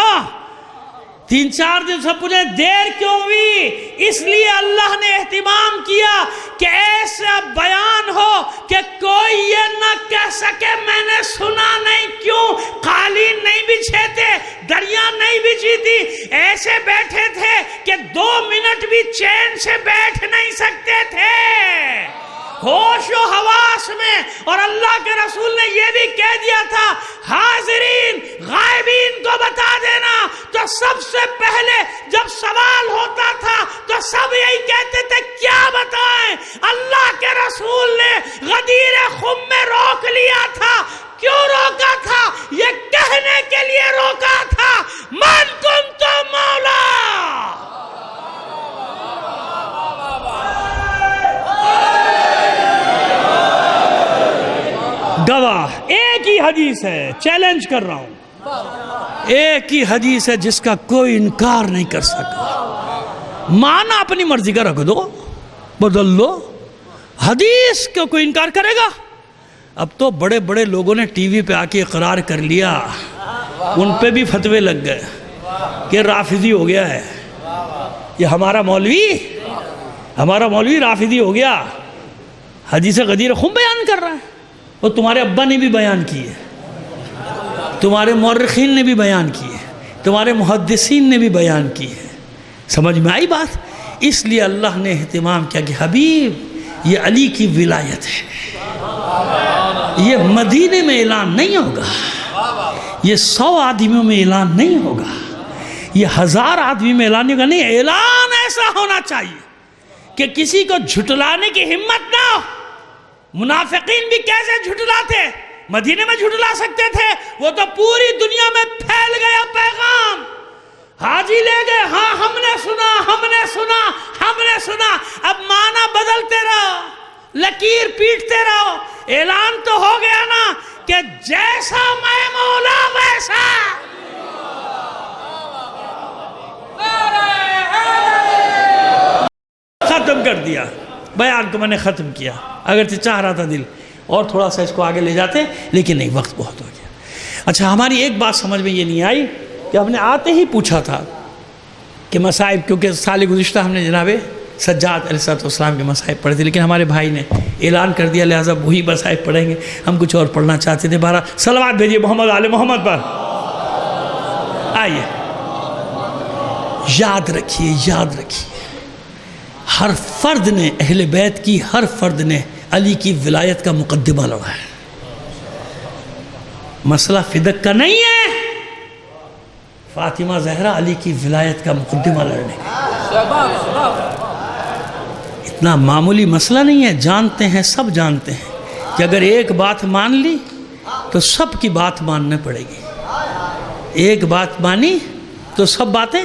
3-4 دن سب پوچھے دیر کیوں ہوئی؟ اس لیے اللہ نے اہتمام کیا کہ ایسا بیان ہو کہ کوئی یہ نہ کہہ سکے میں نے سنا نہیں۔ کیوں؟ قالین نہیں بچھے تھے، دریا نہیں بچھی تھی، ایسے بیٹھے تھے کہ 2 منٹ بھی چین سے بیٹھ نہیں سکتے تھے، ہوش و حواس میں۔ اور اللہ کے رسول نے یہ بھی کہہ دیا تھا حاضرین غائبین کو بتا دینا گواہ، ایک ہی حدیث ہے، چیلنج کر رہا ہوں، ایک ہی حدیث ہے جس کا کوئی انکار نہیں کر سکا۔ معنی اپنی مرضی کا رکھ دو، بدل لو، حدیث کو کوئی انکار کرے گا؟ اب تو بڑے بڑے لوگوں نے ٹی وی پہ آ کے اقرار کر لیا، ان پہ بھی فتوے لگ گئے کہ رافضی ہو گیا ہے، یہ ہمارا مولوی رافضی ہو گیا، حدیث غدیر خم بیان کر رہا ہے۔ وہ تمہارے ابا نے بھی بیان کی ہے، تمہارے مورخین نے بھی بیان کی ہے، تمہارے محدثین نے بھی بیان کی ہے۔ سمجھ میں آئی بات؟ اس لیے اللہ نے اہتمام کیا کہ حبیب یہ علی کی ولایت ہے، یہ مدینے میں اعلان نہیں ہوگا، یہ 100 آدمیوں میں اعلان نہیں ہوگا، یہ 1000 آدمی میں اعلان نہیں ہوگا، نہیں، اعلان ایسا ہونا چاہیے کہ کسی کو جھٹلانے کی ہمت نہ ہو۔ منافقین بھی کیسے جھٹلاتے؟ مدینے میں جھٹلا سکتے تھے، وہ تو پوری دنیا میں پھیل گیا پیغام، حاجی لے گئے، ہاں ہم نے سنا، اب معنی بدلتے رہو، لکیر پیٹتے رہو، اعلان تو ہو گیا نا کہ جیسا میں مولا ویسا۔ ختم کر دیا بیان کو، میں نے ختم کیا، اگرچہ چاہ رہا تھا دل اور تھوڑا سا اس کو آگے لے جاتے، لیکن نہیں، وقت بہت ہو گیا۔ اچھا، ہماری ایک بات سمجھ میں یہ نہیں آئی کہ ہم نے آتے ہی پوچھا تھا کہ مصائب، کیونکہ سال گزشتہ ہم نے جناب سجاد علیہ السلام کے مصائب پڑھے تھے، لیکن ہمارے بھائی نے اعلان کر دیا لہٰذا وہی مصائب پڑھیں گے، ہم کچھ اور پڑھنا چاہتے تھے۔ بہرحال صلوات بھیجیے محمد آل محمد پر۔ آئیے، یاد رکھیے ہر فرد نے، اہل بیت کی ہر فرد نے علی کی ولایت کا مقدمہ لڑا ہے، مسئلہ فدق کا نہیں ہے، فاطمہ زہرا علی کی ولایت کا مقدمہ لڑنے کا اتنا معمولی مسئلہ نہیں ہے۔ جانتے ہیں، سب جانتے ہیں کہ اگر ایک بات مان لی تو سب کی بات ماننا پڑے گی، ایک بات مانی تو سب باتیں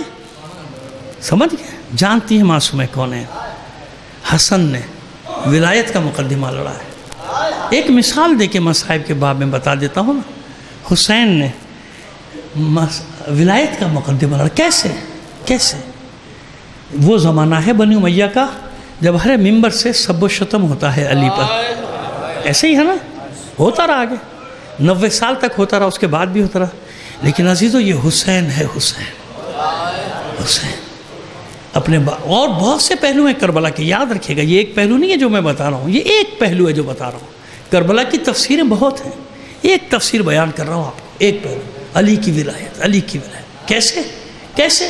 سمجھ گئے۔ جانتی ہیں معصومیں کون ہیں؟ حسن نے ولایت کا مقدمہ لڑا ہے۔ ایک مثال دے کے مصائب کے باب میں بتا دیتا ہوں نا، حسین نے ولایت کا مقدمہ لڑا۔ کیسے؟ وہ زمانہ ہے بنی امیہ کا جب ہر ممبر سے سب و شتم ہوتا ہے علی پر، ایسے ہی ہے نا، ہوتا رہا آگے 90 سال تک ہوتا رہا، اس کے بعد بھی ہوتا رہا، لیکن عزیزو یہ حسین ہے، حسین اپنے اور بہت سے پہلو ہیں کربلا کے، یاد رکھیے گا، یہ ایک پہلو نہیں ہے جو میں بتا رہا ہوں، یہ ایک پہلو ہے جو بتا رہا ہوں۔ کربلا کی تفسیریں بہت ہیں، ایک تفسیر بیان کر رہا ہوں آپ کو، ایک پہلو علی کی ولایت۔ کیسے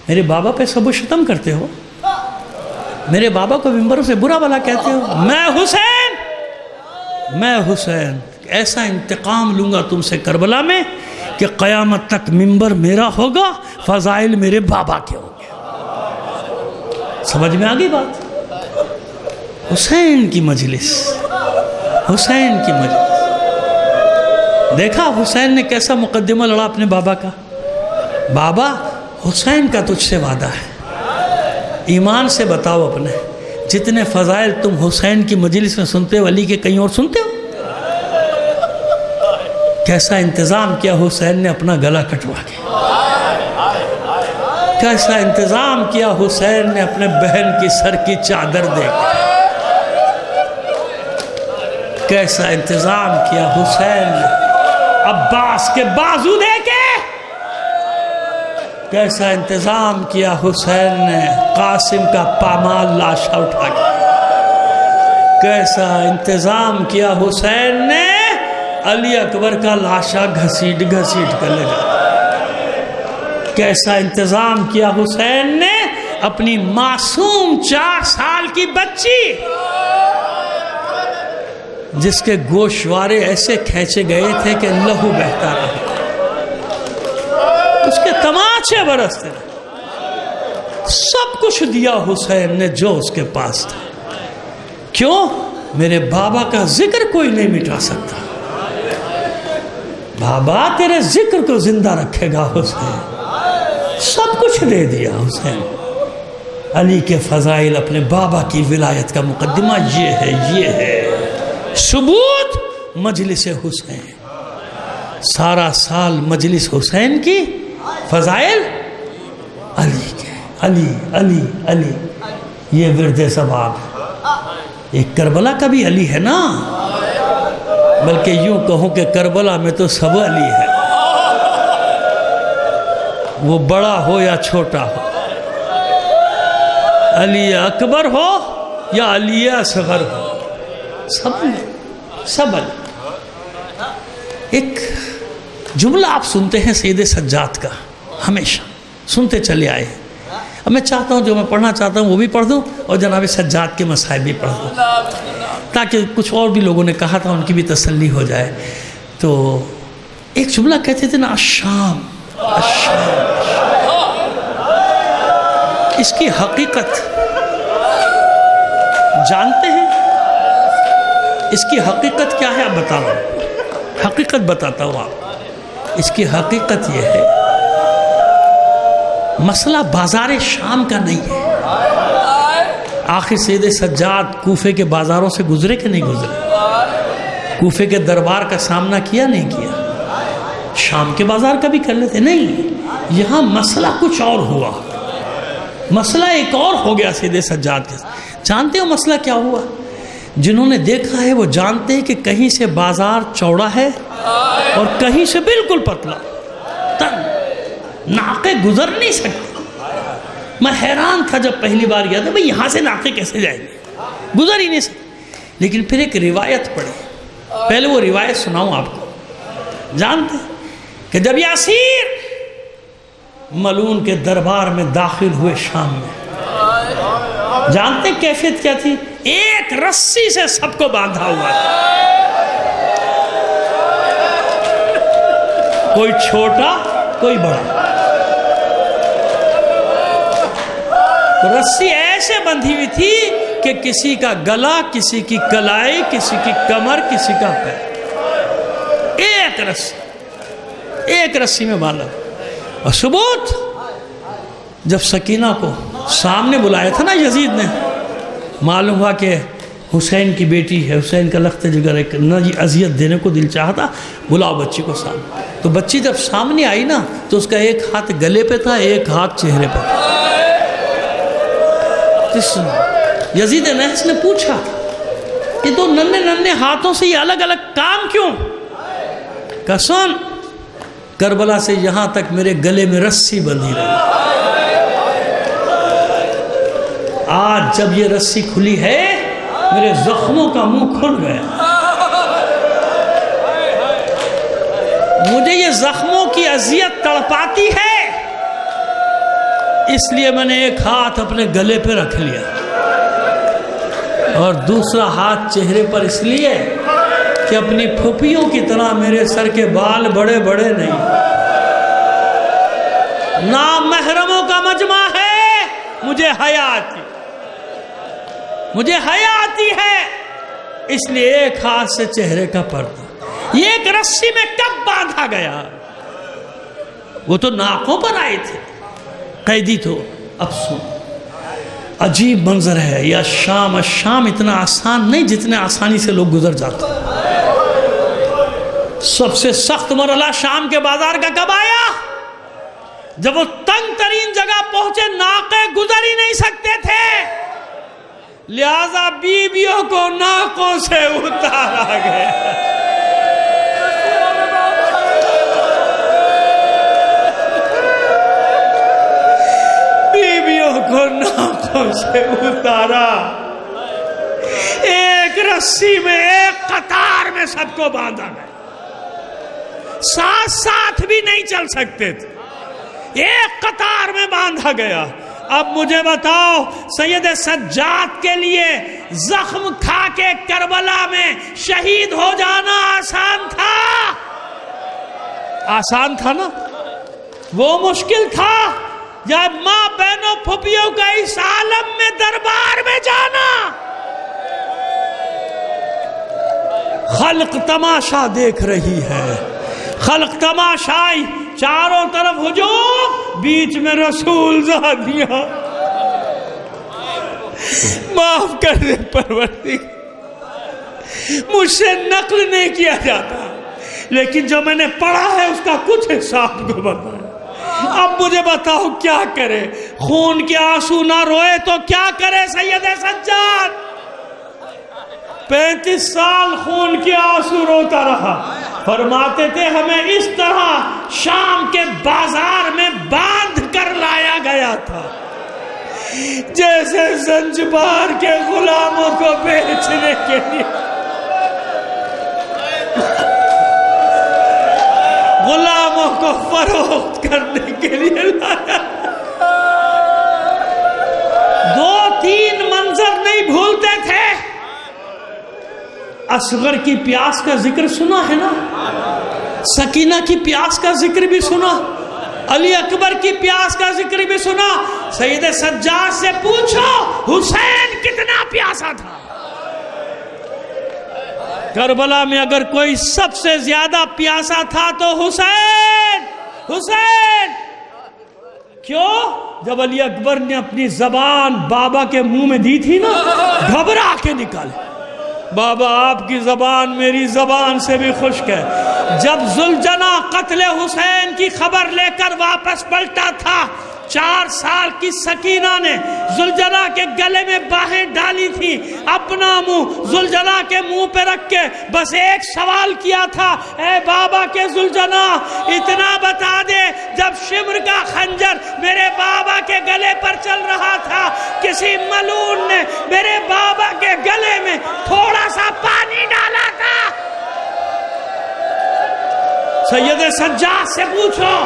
میرے بابا پہ سب و شتم کرتے ہو، میرے بابا کو ممبروں سے برا بھلا کہتے ہو، میں حسین ایسا انتقام لوں گا تم سے کربلا میں کہ قیامت تک ممبر میرا ہوگا، فضائل میرے بابا کے ہوں گے۔ سمجھ میں آگئی بات؟ حسین کی مجلس، دیکھا حسین نے کیسا مقدمہ لڑا اپنے بابا کا۔ بابا، حسین کا تجھ سے وعدہ ہے، ایمان سے بتاؤ اپنے جتنے فضائل تم حسین کی مجلس میں سنتے ہو علی کے کہیں اور سنتے ہو؟ کیسا انتظام کیا حسین نے اپنا گلا کٹوا کے، کیسا انتظام کیا حسین نے اپنے بہن کی سر کی چادر دے کے، کیسا انتظام کیا حسین نے عباس کے بازو دے کے، کیسا انتظام کیا حسین نے قاسم کا پامال لاشا اٹھا کے، کیسا انتظام کیا حسین نے علی اکبر کا لاشا گھسیٹ کر لے جا، کیسا انتظام کیا حسین نے اپنی معصوم 4 سال کی بچی جس کے گوشوارے ایسے کھینچے گئے تھے کہ لہو بہتا رہا، اس کے تماچے برستے رہے، سب کچھ دیا حسین نے جو اس کے پاس تھا۔ کیوں؟ میرے بابا کا ذکر کوئی نہیں مٹا سکتا، بابا تیرے ذکر کو زندہ رکھے گا حسین، سب کچھ دے دیا حسین۔ علی کے فضائل، اپنے بابا کی ولایت کا مقدمہ یہ ہے ثبوت مجلس حسین، سارا سال مجلس حسین کی فضائل علی کے، علی علی علی، یہ ورد ثواب ہے۔ ایک کربلا کا بھی علی ہے نا، بلکہ یوں کہوں کہ کربلا میں تو سب علی ہے، وہ بڑا ہو یا چھوٹا ہو، علی اکبر ہو یا علی اصغر ہو، سب علی۔ ایک جملہ آپ سنتے ہیں سید سجاد کا، ہمیشہ سنتے چلے آئے ہیں۔ اب میں چاہتا ہوں جو میں پڑھنا چاہتا ہوں وہ بھی پڑھ دوں اور جناب سجاد کے مسائل بھی پڑھ دوں، تاکہ کچھ اور بھی لوگوں نے کہا تھا ان کی بھی تسلی ہو جائے۔ تو ایک جملہ کہتے تھے نا، الشام الشام، اس کی حقیقت جانتے ہیں؟ اس کی حقیقت کیا ہے؟ آپ بتا رہا ہوں، حقیقت بتاتا ہوں آپ۔ اس کی حقیقت یہ ہے، مسئلہ بازار شام کا نہیں ہے۔ آخر سید سجاد کوفے کے بازاروں سے گزرے کہ نہیں گزرے؟ کوفے کے دربار کا سامنا کیا نہیں کیا؟ شام کے بازار کا بھی کر لیتے نہیں۔ یہاں مسئلہ کچھ اور ہوا، مسئلہ ایک اور ہو گیا سید سجاد کے۔ جانتے ہو مسئلہ کیا ہوا؟ جنہوں نے دیکھا ہے وہ جانتے ہیں کہ کہیں سے بازار چوڑا ہے اور کہیں سے بالکل پتلا، ناقے گزر نہیں سکتے۔ میں حیران تھا جب پہلی بار گیا تھا، بھئی یہاں سے ناقے کیسے جائیں گے، گزر ہی نہیں سکتے۔ لیکن پھر ایک روایت پڑھی، پہلے وہ روایت سناؤں آپ کو۔ جانتے کہ جب یاسیر ملعون کے دربار میں داخل ہوئے شام میں، جانتے کیفیت کیا تھی؟ ایک رسی سے سب کو باندھا ہوا تھا، کوئی چھوٹا کوئی بڑا، رسی ایسے بندھی ہوئی تھی کہ کسی کا گلا، کسی کی کلائی، کسی کی کمر، کسی کا پیر، ایک رسی میں باندھا۔ اور ثبوت، جب سکینہ کو سامنے بلایا تھا نا یزید نے، معلوم ہوا کہ حسین کی بیٹی ہے، حسین کا لخت جگر ہے، نہ یہ اذیت دینے کو دل چاہتا، بلاؤ بچی کو سامنے۔ تو بچی جب سامنے آئی نا تو اس کا ایک ہاتھ گلے پہ تھا، ایک ہاتھ چہرے پہ تھا۔ یزید نحس نے پوچھا کہ تو ننھے ہاتھوں سے یہ الگ الگ کام کیوں؟ کہا سن، کربلا سے یہاں تک میرے گلے میں رسی بندھی رہی، آج جب یہ رسی کھلی ہے میرے زخموں کا منہ کھل گیا، مجھے یہ زخموں کی اذیت تڑپاتی ہے، اس لیے میں نے ایک ہاتھ اپنے گلے پہ رکھ لیا اور دوسرا ہاتھ چہرے پر، اس لیے کہ اپنی پھوپھیوں کی طرح میرے سر کے بال بڑے بڑے نہیں، نامحرموں کا مجمع ہے، مجھے حیا آتی ہے، اس لیے ایک ہاتھ سے چہرے کا پردہ۔ یہ ایک رسی میں کب باندھا گیا؟ وہ تو ناکوں پر آئے تھے، قیدی تو۔ اب سن، عجیب منظر ہے یا شام اتنا آسان نہیں جتنے آسانی سے لوگ گزر جاتے ہیں۔ سب سے سخت مرحلہ شام کے بازار کا کب آیا؟ جب وہ تنگ ترین جگہ پہنچے، ناقے گزر ہی نہیں سکتے تھے، لہذا بیویوں کو ناکوں سے اتارا گیا۔ بیویوں کو ناکوں سے اتارا، ایک رسی میں ایک قطار میں سب کو باندھا گیا، ساتھ بھی نہیں چل سکتے تھے، ایک قطار میں باندھا گیا۔ اب مجھے بتاؤ، سید سجاد کے لیے زخم کھا کے کربلا میں شہید ہو جانا آسان تھا؟ آسان تھا نا؟ وہ مشکل تھا جب ماں بہنوں پھوپھیوں کا اس عالم میں دربار میں جانا۔ خلق تماشا دیکھ رہی ہے، خلق تماشائی، چاروں طرف ہجوم، بیچ میں رسول زادیاں۔ معاف کر دے پروردگار، مجھ سے نقل نہیں کیا جاتا، لیکن جو میں نے پڑھا ہے اس کا کچھ حساب کو بتایا۔ اب مجھے بتاؤ کیا کرے؟ خون کے آنسو نہ روئے تو کیا کرے سید سجاد؟ 35 سال خون کے آنسو روتا رہا۔ فرماتے تھے ہمیں اس طرح شام کے بازار میں باندھ کر لایا گیا تھا جیسے زنجبار کے غلاموں کو بیچنے کے لیے، غلاموں کو فروخت کرنے کے لیے لایا۔ 2-3 منظر نہیں بھولتے تھے۔ اصغر کی پیاس کا ذکر سنا ہے نا، سکینہ کی پیاس کا ذکر بھی سنا، علی اکبر کی پیاس کا ذکر بھی سنا۔ سید سجاد سے پوچھو حسین کتنا پیاسا تھا؟ کربلا میں اگر کوئی سب سے زیادہ پیاسا تھا تو حسین۔ کیوں؟ جب علی اکبر نے اپنی زبان بابا کے منہ میں دی تھی نا، گھبرا کے نکالے۔ بابا آپ کی زبان میری زبان سے بھی خشک ہے۔ جب ذوالجناح قتل حسین کی خبر لے کر واپس پلٹا تھا، 4 سال کی سکینہ نے ذوالجناح کے گلے میں باہیں ڈالی تھی، اپنا منہ ذوالجناح کے منہ پہ رکھ کے بس ایک سوال کیا تھا، اے بابا کے ذوالجناح اتنا بتا دے، جب شمر کا خنجر میرے بابا کے گلے پر چل رہا تھا، کسی ملعون نے میرے بابا کے گلے میں تھوڑا سا پانی ڈالا تھا؟ سید سجاد سے پوچھو،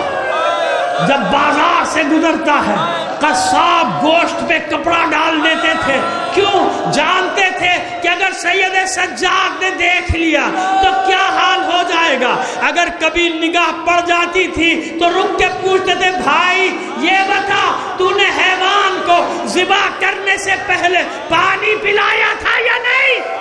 جب بازار سے گزرتا ہے قصاب گوشت پہ کپڑا ڈال دیتے تھے، کیوں؟ جانتے تھے کہ اگر سید سجاد نے دیکھ لیا تو کیا حال ہو جائے گا۔ اگر کبھی نگاہ پڑ جاتی تھی تو رک کے پوچھتے تھے، بھائی یہ بتا تو نے حیوان کو ذبح کرنے سے پہلے پانی پلایا تھا یا نہیں؟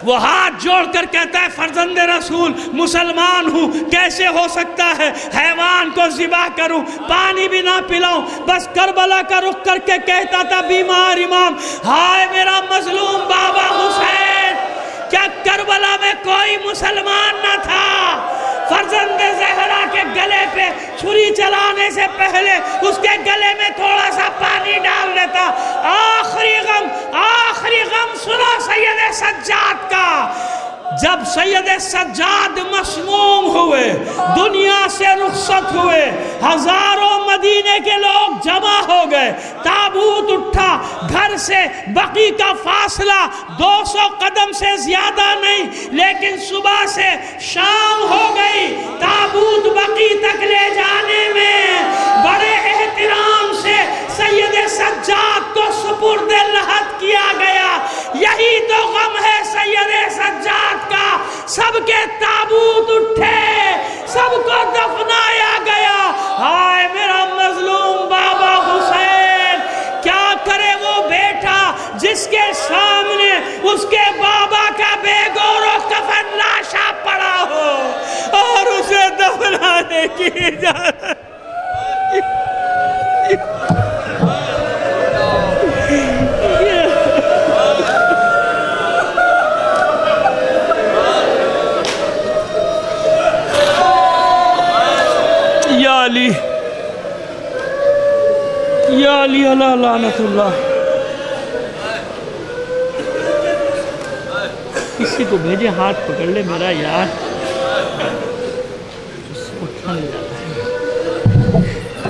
وہ ہاتھ جوڑ کر کہتا ہے، فرزند رسول مسلمان ہوں، کیسے ہو سکتا ہے حیوان کو ذبح کروں، پانی بھی نہ پلاؤں؟ بس کربلا کا رخ کر کے کہتا تھا، بیمار امام، ہائے میرا مظلوم بابا حسین، کیا کربلا میں کوئی مسلمان نہ تھا؟ فرزند زہرا کے گلے پہ چھری چلانے سے پہلے اس کے گلے میں تھوڑا سا پانی ڈال دیتا۔ آخری غم سنو سید سجاد کا۔ جب سید سجاد مسموم ہوئے، دنیا سے رخصت ہوئے، ہزاروں مدینے کے لوگ جمع ہو گئے، تابوت اٹھا، گھر سے بقی کا فاصلہ 200 قدم سے زیادہ نہیں، لیکن صبح سے شام ہو گئی، تابوت بقی تک لے جانے میں بڑے احترام سے سید سجاد کو سپرد لحد کیا گیا۔ یہی تو غم ہے سید سجاد کا، سب کے تابوت اٹھے، سب کو دفنایا گیا، ہائے میرا مظلوم بابا حسین۔ کیا کرے وہ بیٹا جس کے سامنے اس کے بابا کا بے گور و کفن لاشا پڑا ہو اور اسے دفنانے کی اجازت؟ یا علی علیہ لعنت اللہ۔ کسی کو بھیجے ہاتھ پکڑ لے میرا یار، اٹھا لے جاتا